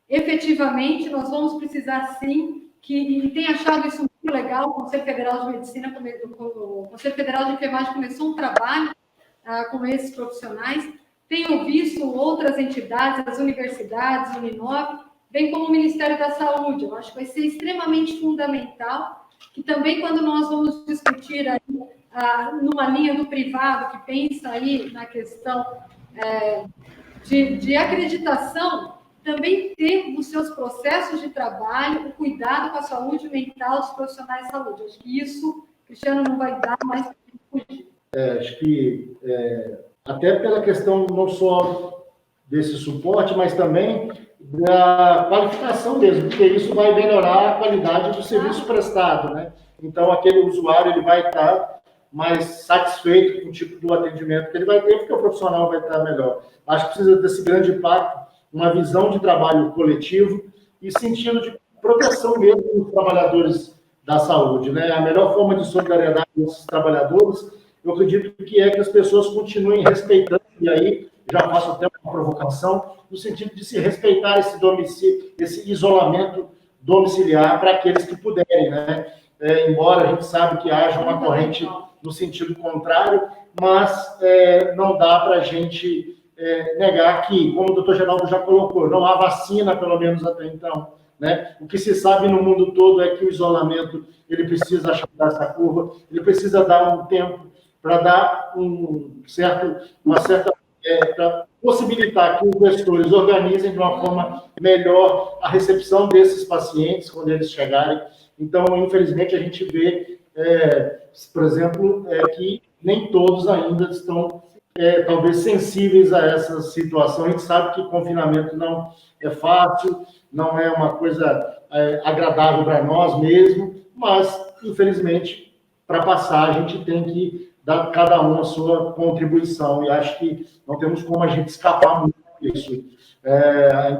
efetivamente, nós vamos precisar, sim, e tem achado isso muito legal, o Conselho Federal de Medicina, o Conselho Federal de Enfermagem começou um trabalho com esses profissionais. Tenho visto outras entidades, as universidades, o Uninove, bem como o Ministério da Saúde. Eu acho que vai ser extremamente fundamental que também, quando nós vamos discutir aí, numa linha do privado, que pensa aí na questão de acreditação, também ter nos seus processos de trabalho o cuidado com a saúde mental dos profissionais de saúde. Acho que isso, Cristiano, não vai dar mais para fugir. Acho que até pela questão não só desse suporte, mas também da qualificação mesmo, porque isso vai melhorar a qualidade do serviço prestado, né? Então, aquele usuário ele vai estar mais satisfeito com o tipo do atendimento que ele vai ter, porque o profissional vai estar melhor. Acho que precisa desse grande impacto, uma visão de trabalho coletivo e sentido de proteção mesmo dos trabalhadores da saúde, né? A melhor forma de solidariedade desses trabalhadores, eu acredito que é que as pessoas continuem respeitando, e aí já faço até uma provocação, no sentido de se respeitar esse isolamento domiciliar para aqueles que puderem, né? Embora a gente sabe que haja uma corrente no sentido contrário, mas não dá para a gente negar que, como o doutor Geraldo já colocou, não há vacina, pelo menos até então, né? O que se sabe no mundo todo é que o isolamento ele precisa achatar essa curva, ele precisa dar um tempo para dar uma certa para possibilitar que os gestores organizem de uma forma melhor a recepção desses pacientes quando eles chegarem. Então, infelizmente, a gente vê, por exemplo, que nem todos ainda estão, talvez, sensíveis a essa situação. A gente sabe que confinamento não é fácil, não é uma coisa agradável para nós mesmo, mas, infelizmente, para passar, a gente tem que dar cada um a sua contribuição, e acho que não temos como a gente escapar muito disso.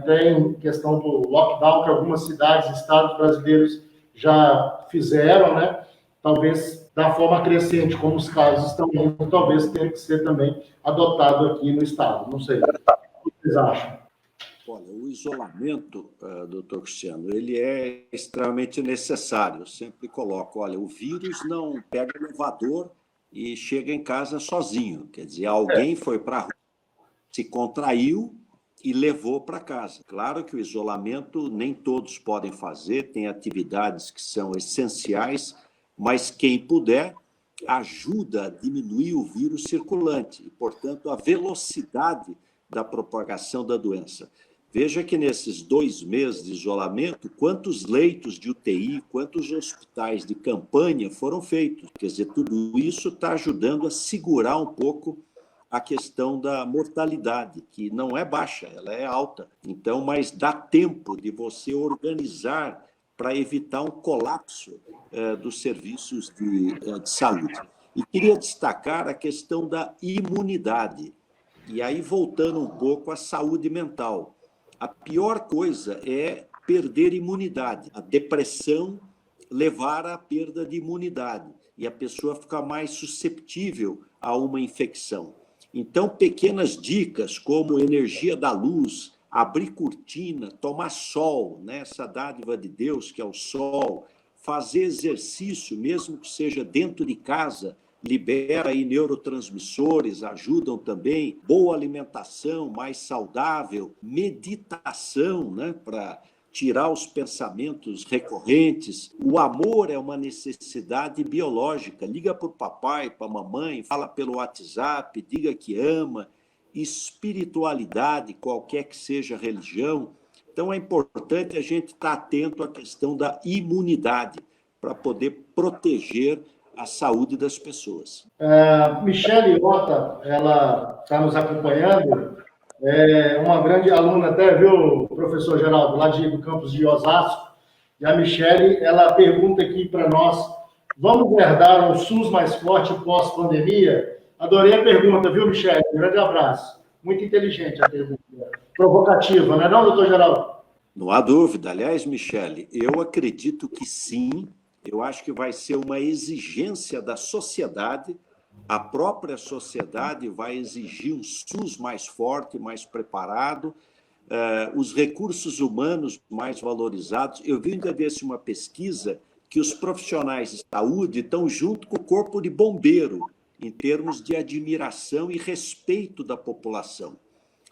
Tem questão do lockdown que algumas cidades, estados brasileiros já fizeram, né? Talvez da forma crescente, como os casos estão indo, talvez tenha que ser também adotado aqui no estado. Não sei. O que vocês acham? Olha, o isolamento, doutor Cristiano, ele é extremamente necessário. Eu sempre coloco, olha, o vírus não pega elevador e chega em casa sozinho. Quer dizer, alguém foi para a rua, se contraiu e levou para casa. Claro que o isolamento nem todos podem fazer, tem atividades que são essenciais, mas quem puder ajuda a diminuir o vírus circulante e, portanto, a velocidade da propagação da doença. Veja que nesses 2 meses de isolamento, quantos leitos de UTI, quantos hospitais de campanha foram feitos. Quer dizer, tudo isso está ajudando a segurar um pouco a questão da mortalidade, que não é baixa, ela é alta. Então, mas dá tempo de você organizar para evitar um colapso dos serviços de saúde. E queria destacar a questão da imunidade. E aí, voltando um pouco à saúde mental. A pior coisa é perder imunidade. A depressão levar à perda de imunidade e a pessoa ficar mais susceptível a uma infecção. Então, pequenas dicas como energia da luz, abrir cortina, tomar sol, né? Essa dádiva de Deus que é o sol, fazer exercício, mesmo que seja dentro de casa, libera aí neurotransmissores, ajudam também, boa alimentação, mais saudável, meditação, né, para tirar os pensamentos recorrentes. O amor é uma necessidade biológica. Liga para o papai, para a mamãe, fala pelo WhatsApp, diga que ama. Espiritualidade, qualquer que seja a religião. Então, é importante a gente estar atento à questão da imunidade para poder proteger a saúde das pessoas. Michele Ota, ela está nos acompanhando, uma grande aluna até, viu, professor Geraldo, lá do campus de Osasco, e a Michele, ela pergunta aqui para nós, vamos herdar um SUS mais forte pós-pandemia? Adorei a pergunta, viu, Michele? Grande abraço. Muito inteligente a pergunta. Provocativa, não é não, doutor Geraldo? Não há dúvida. Aliás, Michele, eu acredito que sim. Eu acho que vai ser uma exigência da sociedade. A própria sociedade vai exigir um SUS mais forte, mais preparado, os recursos humanos mais valorizados. Eu vi ainda desse uma pesquisa que os profissionais de saúde estão junto com o corpo de bombeiro, em termos de admiração e respeito da população.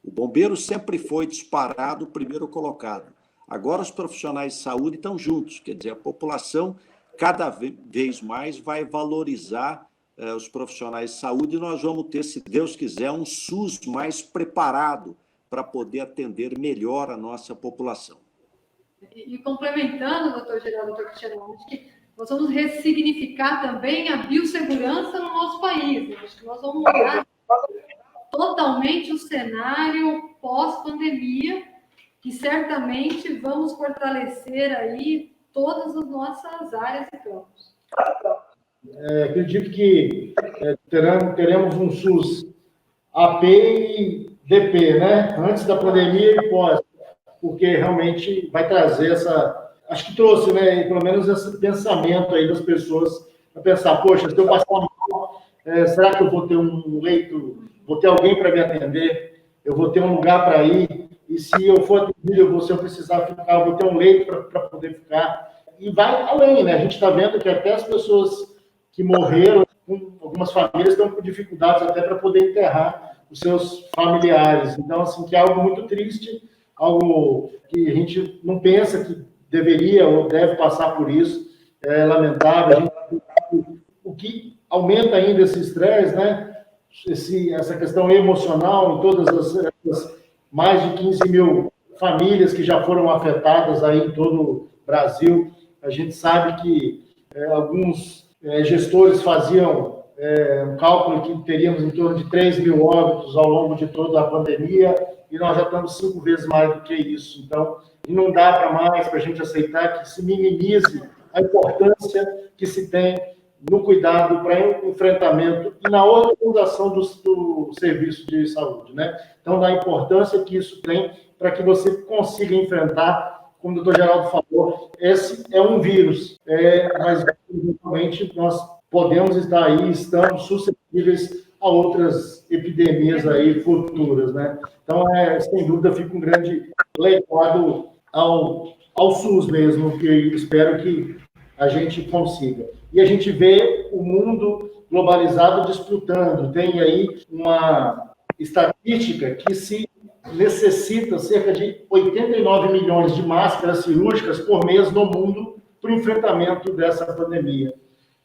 O bombeiro sempre foi disparado o primeiro colocado. Agora os profissionais de saúde estão juntos, quer dizer, a população cada vez mais vai valorizar os profissionais de saúde e nós vamos ter, se Deus quiser, um SUS mais preparado para poder atender melhor a nossa população. E complementando, doutor Geraldo, doutor Cristiano, acho que nós vamos ressignificar também a biossegurança no nosso país. Né? Acho que nós vamos mudar totalmente o cenário pós-pandemia e certamente vamos fortalecer aí todas as nossas áreas e campos. Acredito que teremos um SUS AP e DP, né? Antes da pandemia e pós, porque realmente vai trazer acho que trouxe, né, pelo menos esse pensamento aí das pessoas, para pensar, poxa, se eu passar mal, será que eu vou ter um leito, vou ter alguém para me atender, eu vou ter um lugar para ir, e se eu for atendido, se eu precisar ficar, eu vou ter um leito para poder ficar, e vai além, né, a gente está vendo que até as pessoas que morreram, algumas famílias estão com dificuldades até para poder enterrar os seus familiares, então, assim, que é algo muito triste, algo que a gente não pensa que deveria ou deve passar por isso, é lamentável. O que aumenta ainda esse estresse, né? Essa questão emocional em todas as mais de 15 mil famílias que já foram afetadas aí em todo o Brasil. A gente sabe que alguns gestores faziam um cálculo que teríamos em torno de 3 mil óbitos ao longo de toda a pandemia, e nós já estamos 5 vezes mais do que isso. Então, não dá para mais para a gente aceitar que se minimize a importância que se tem no cuidado para o enfrentamento e na organização do serviço de saúde, né? Então, da importância que isso tem para que você consiga enfrentar, como o doutor Geraldo falou, esse é um vírus, mas realmente nós podemos estar aí, estamos suscetíveis a outras epidemias aí futuras, né? Então, sem dúvida, fica um grande legado ao SUS mesmo, que espero que a gente consiga. E a gente vê o mundo globalizado disputando. Tem aí uma estatística que se necessita cerca de 89 milhões de máscaras cirúrgicas por mês no mundo para o enfrentamento dessa pandemia.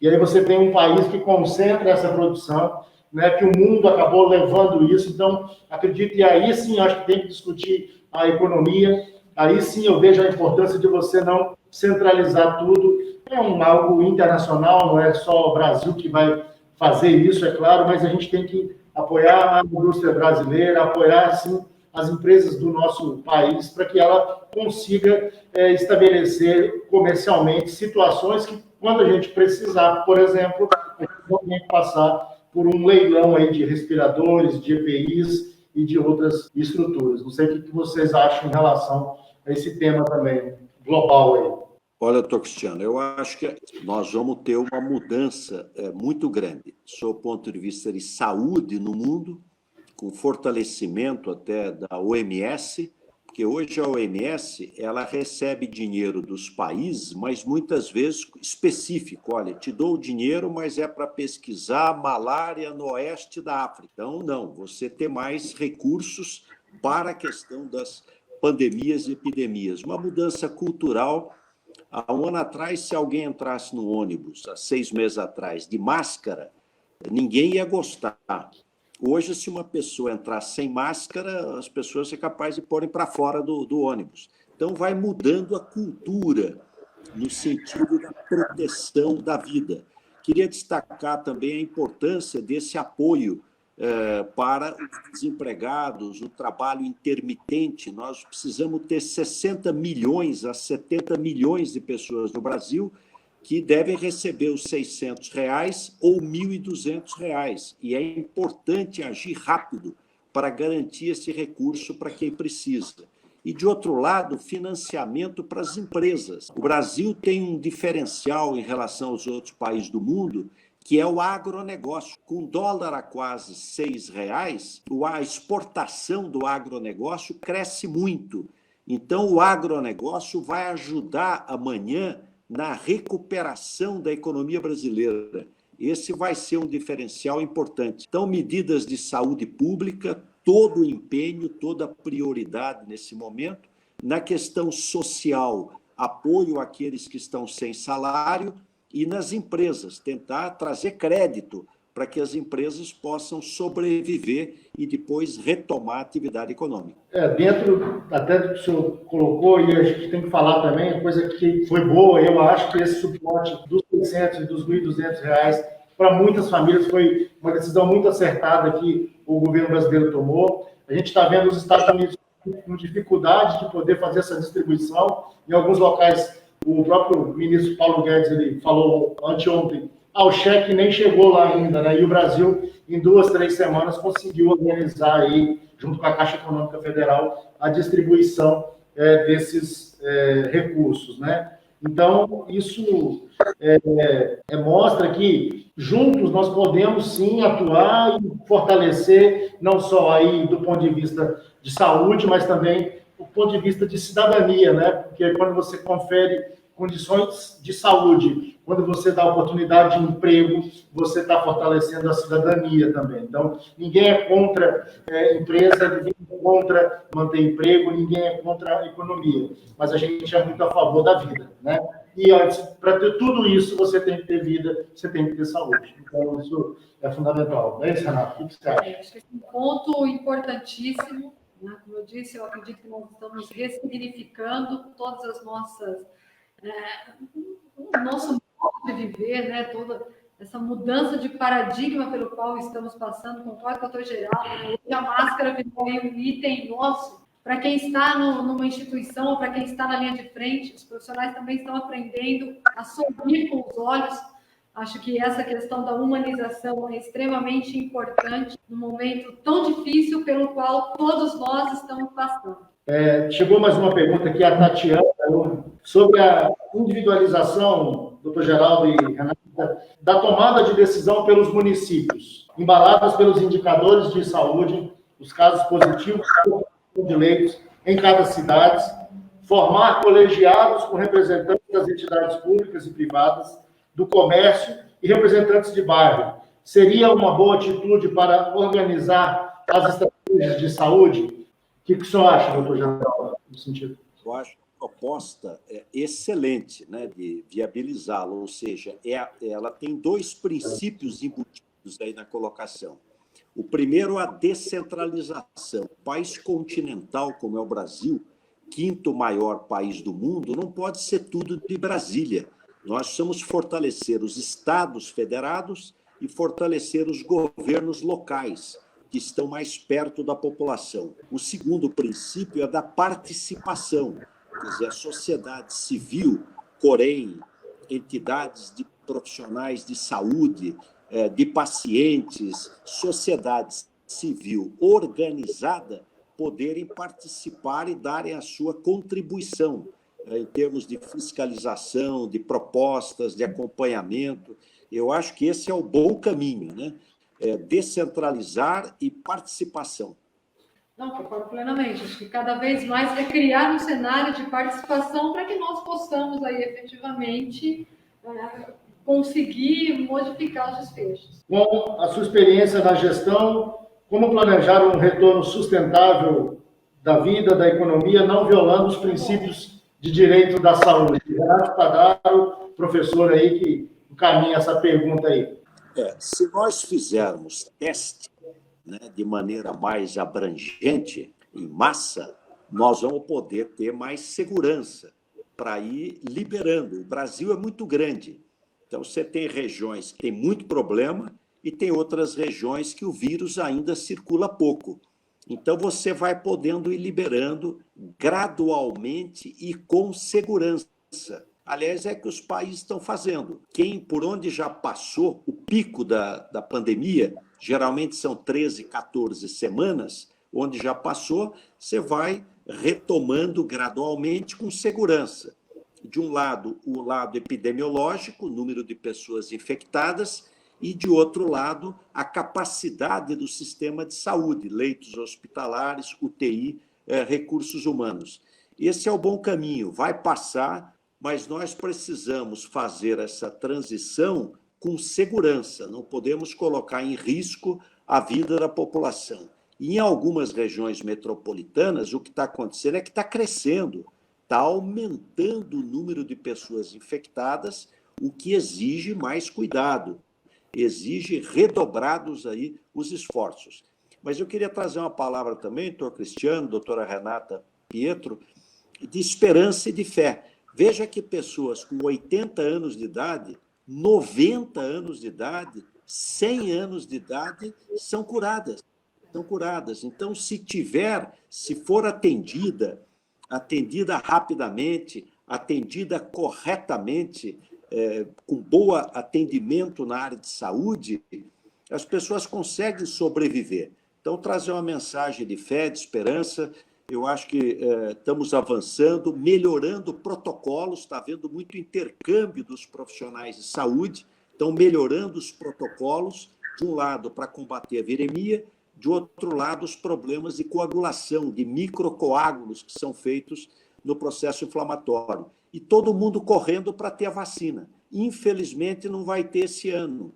E aí você tem um país que concentra essa produção, né, que o mundo acabou levando isso. Então, acredito que aí sim acho que tem que discutir a economia. Aí sim eu vejo a importância de você não centralizar tudo. É algo internacional, não é só o Brasil que vai fazer isso, é claro, mas a gente tem que apoiar a indústria brasileira, apoiar, sim, as empresas do nosso país, para que ela consiga estabelecer comercialmente situações que, quando a gente precisar, por exemplo, a gente não tem que passar por um leilão aí de respiradores, de EPIs e de outras estruturas. Não sei o que vocês acham em relação a esse tema também, global aí. Olha, doutor Cristiano, eu acho que nós vamos ter uma mudança muito grande, sob o ponto de vista de saúde no mundo, com fortalecimento até da OMS, porque hoje a OMS ela recebe dinheiro dos países, mas muitas vezes específico. Olha, te dou o dinheiro, mas é para pesquisar malária no oeste da África. Então, não, você ter mais recursos para a questão das pandemias e epidemias. Uma mudança cultural. Há um ano atrás, se alguém entrasse no ônibus, há 6 meses atrás, de máscara, ninguém ia gostar. Hoje, se uma pessoa entrar sem máscara, as pessoas são capazes de porem para fora do ônibus. Então, vai mudando a cultura no sentido da proteção da vida. Queria destacar também a importância desse apoio para os desempregados, o trabalho intermitente. Nós precisamos ter 60 milhões a 70 milhões de pessoas no Brasil que devem receber os R$600 ou R$1.200. E é importante agir rápido para garantir esse recurso para quem precisa. E, de outro lado, financiamento para as empresas. O Brasil tem um diferencial em relação aos outros países do mundo, que é o agronegócio. Com dólar a quase R$6, a exportação do agronegócio cresce muito. Então, o agronegócio vai ajudar amanhã na recuperação da economia brasileira. Esse vai ser um diferencial importante. Então, medidas de saúde pública, todo o empenho, toda a prioridade nesse momento. Na questão social, apoio àqueles que estão sem salário e nas empresas, tentar trazer crédito para que as empresas possam sobreviver e depois retomar a atividade econômica. Dentro até do que o senhor colocou, e a gente tem que falar também, a coisa que foi boa, eu acho que esse suporte dos R$600 e dos R$1.200 para muitas famílias foi uma decisão muito acertada que o governo brasileiro tomou. A gente está vendo os Estados Unidos com dificuldade de poder fazer essa distribuição. Em alguns locais, o próprio ministro Paulo Guedes ele falou anteontem, o cheque nem chegou lá ainda, né? E o Brasil, em 2, 3 semanas, conseguiu organizar aí, junto com a Caixa Econômica Federal, a distribuição desses recursos, né? Então, isso mostra que juntos nós podemos sim atuar e fortalecer, não só aí do ponto de vista de saúde, mas também do ponto de vista de cidadania, né? Porque quando você confere condições de saúde, quando você dá oportunidade de emprego, você está fortalecendo a cidadania também. Então, ninguém é contra empresa, ninguém é contra manter emprego, ninguém é contra a economia, mas a gente é muito a favor da vida, né? E para ter tudo isso, você tem que ter vida, você tem que ter saúde. Então, isso é fundamental. Não é isso, Renato? O que você acha? Acho que esse é um ponto importantíssimo, né? Como eu disse, eu acredito que nós estamos ressignificando todas as nossas o nosso modo de viver, né? Toda essa mudança de paradigma pelo qual estamos passando, concordo com o doutor Geraldo, né? Hoje a máscara virou um item nosso. Para quem está numa instituição ou para quem está na linha de frente, os profissionais também estão aprendendo a sorrir com os olhos. Acho que essa questão da humanização é extremamente importante num momento tão difícil pelo qual todos nós estamos passando. Chegou mais uma pergunta aqui, a Tatiana, sobre a individualização, doutor Geraldo e Renata, da tomada de decisão pelos municípios, embaladas pelos indicadores de saúde, os casos positivos de leitos em cada cidade, formar colegiados com representantes das entidades públicas e privadas, do comércio e representantes de bairro. Seria uma boa atitude para organizar as estratégias de saúde? O que o senhor acha, doutor Geraldo, no sentido? Eu acho a proposta excelente, né, de viabilizá-la, ou seja, ela tem 2 princípios embutidos aí na colocação. O primeiro, a descentralização. O país continental, como é o Brasil, 5º maior país do mundo, não pode ser tudo de Brasília. Nós precisamos fortalecer os estados federados e fortalecer os governos locais, que estão mais perto da população. O segundo princípio é da participação, quer dizer, a sociedade civil, COREM, entidades de profissionais de saúde, de pacientes, sociedade civil organizada, poderem participar e darem a sua contribuição em termos de fiscalização, de propostas, de acompanhamento. Eu acho que esse é o bom caminho, né? Descentralizar e participação. Não, concordo plenamente. Acho que cada vez mais é criar um cenário de participação para que nós possamos aí efetivamente conseguir modificar os desfechos. Com a sua experiência na gestão, como planejar um retorno sustentável da vida, da economia, não violando os princípios de direito da saúde? Renato Tadaro, professor aí que encaminha essa pergunta aí. Se nós fizermos teste, né, de maneira mais abrangente, em massa, nós vamos poder ter mais segurança para ir liberando. O Brasil é muito grande, então você tem regiões que têm muito problema e tem outras regiões que o vírus ainda circula pouco. Então você vai podendo ir liberando gradualmente e com segurança. Aliás, é que os países estão fazendo. Por onde já passou o pico da pandemia, geralmente são 13, 14 semanas, onde já passou, você vai retomando gradualmente com segurança. De um lado, o lado epidemiológico, o número de pessoas infectadas, e, de outro lado, a capacidade do sistema de saúde, leitos hospitalares, UTI, recursos humanos. Esse é o bom caminho, vai passar, mas nós precisamos fazer essa transição com segurança, não podemos colocar em risco a vida da população. E em algumas regiões metropolitanas, o que está acontecendo é que está crescendo, está aumentando o número de pessoas infectadas, o que exige mais cuidado, exige redobrados aí os esforços. Mas eu queria trazer uma palavra também, doutor Cristiano, doutora Renata Pietro, de esperança e de fé. Veja que pessoas com 80 anos de idade, 90 anos de idade, 100 anos de idade são curadas. São curadas. Então, se for atendida rapidamente, atendida corretamente, com bom atendimento na área de saúde, as pessoas conseguem sobreviver. Então, trazer uma mensagem de fé, de esperança. Eu acho que estamos avançando, melhorando protocolos, está havendo muito intercâmbio dos profissionais de saúde, estão melhorando os protocolos, de um lado, para combater a viremia, de outro lado, os problemas de coagulação, de microcoágulos que são feitos no processo inflamatório. E todo mundo correndo para ter a vacina. Infelizmente, não vai ter esse ano.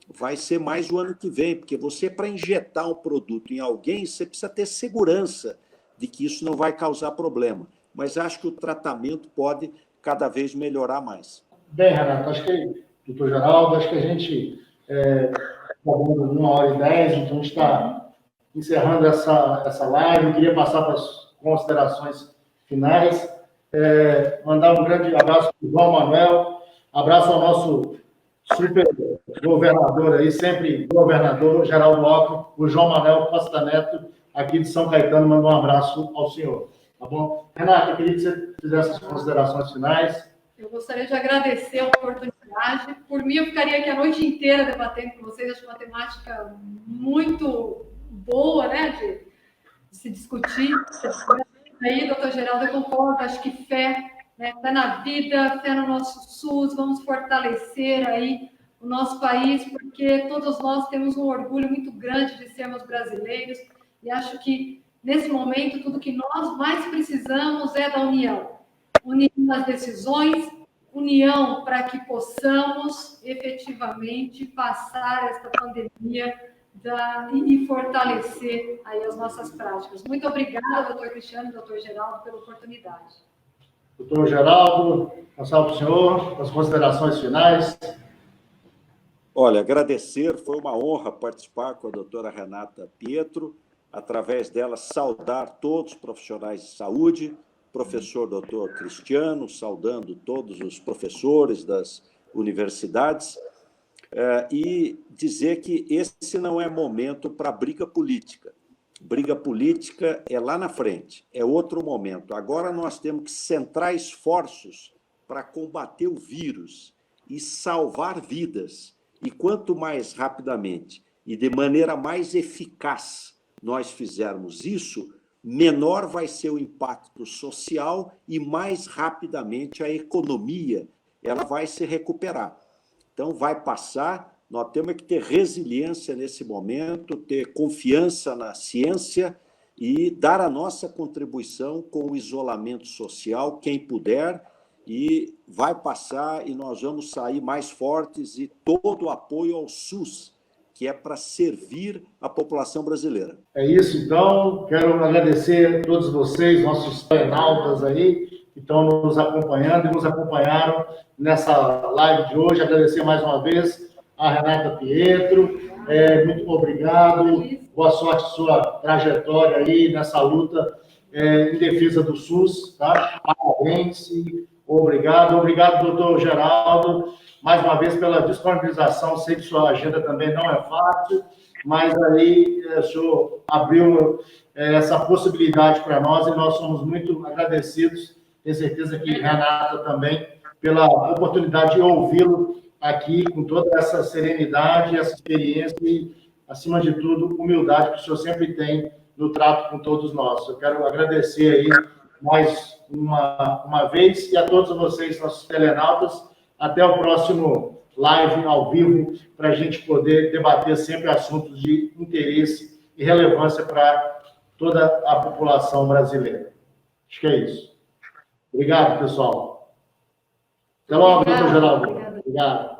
Vai ser mais o ano que vem, porque você, para injetar um produto em alguém, você precisa ter segurança de que isso não vai causar problema. Mas acho que o tratamento pode cada vez melhorar mais. Bem, Renato, acho que, doutor Geraldo, acho que a gente está dando 1h10, então a gente está encerrando essa live. Eu queria passar para as considerações finais, mandar um grande abraço para o João Manuel, abraço ao nosso super governador aí, sempre governador Geraldo Alckmin, o João Manuel Costa Neto, aqui de São Caetano, manda um abraço ao senhor, tá bom? Renata, eu queria que você fizesse as considerações finais. Eu gostaria de agradecer a oportunidade. Por mim, eu ficaria aqui a noite inteira debatendo com vocês. Acho uma temática muito boa, né, de se discutir. Aí, doutor Geraldo, eu concordo. Acho que fé, né, fé na vida, fé no nosso SUS. Vamos fortalecer aí o nosso país, porque todos nós temos um orgulho muito grande de sermos brasileiros. E acho que, nesse momento, tudo que nós mais precisamos é da união. União nas decisões, união para que possamos efetivamente passar esta pandemia e fortalecer aí as nossas práticas. Muito obrigada, doutor Cristiano e doutor Geraldo, pela oportunidade. Doutor Geraldo, passar para o senhor as considerações finais. Olha, agradecer, foi uma honra participar com a doutora Renata Pietro, através dela saudar todos os profissionais de saúde, professor doutor Cristiano, saudando todos os professores das universidades, e dizer que esse não é momento para briga política. Briga política é lá na frente, é outro momento. Agora nós temos que centrar esforços para combater o vírus e salvar vidas. E quanto mais rapidamente e de maneira mais eficaz nós fizermos isso, menor vai ser o impacto social e mais rapidamente a economia ela vai se recuperar. Então, vai passar, nós temos que ter resiliência nesse momento, ter confiança na ciência e dar a nossa contribuição com o isolamento social, quem puder, e vai passar e nós vamos sair mais fortes e todo o apoio ao SUS, que é para servir a população brasileira. É isso, então. Quero agradecer a todos vocês, nossos internautas aí, que estão nos acompanhando e nos acompanharam nessa live de hoje. Agradecer mais uma vez a Renata Pietro. Muito obrigado. Boa sorte sua trajetória aí nessa luta em defesa do SUS. Tá? Parabéns. Obrigado. Obrigado, doutor Geraldo, mais uma vez pela disponibilização. Sei que sua agenda também não é fácil, mas aí o senhor abriu essa possibilidade para nós e nós somos muito agradecidos. Tenho certeza que Renata também, pela oportunidade de ouvi-lo aqui com toda essa serenidade, essa experiência e, acima de tudo, humildade que o senhor sempre tem no trato com todos nós. Eu quero agradecer aí mais uma vez e a todos vocês, nossos telenautas. Até o próximo live ao vivo, para a gente poder debater sempre assuntos de interesse e relevância para toda a população brasileira. Acho que é isso. Obrigado, pessoal. Até logo, Obrigada, doutor Geraldo. obrigada. Obrigado.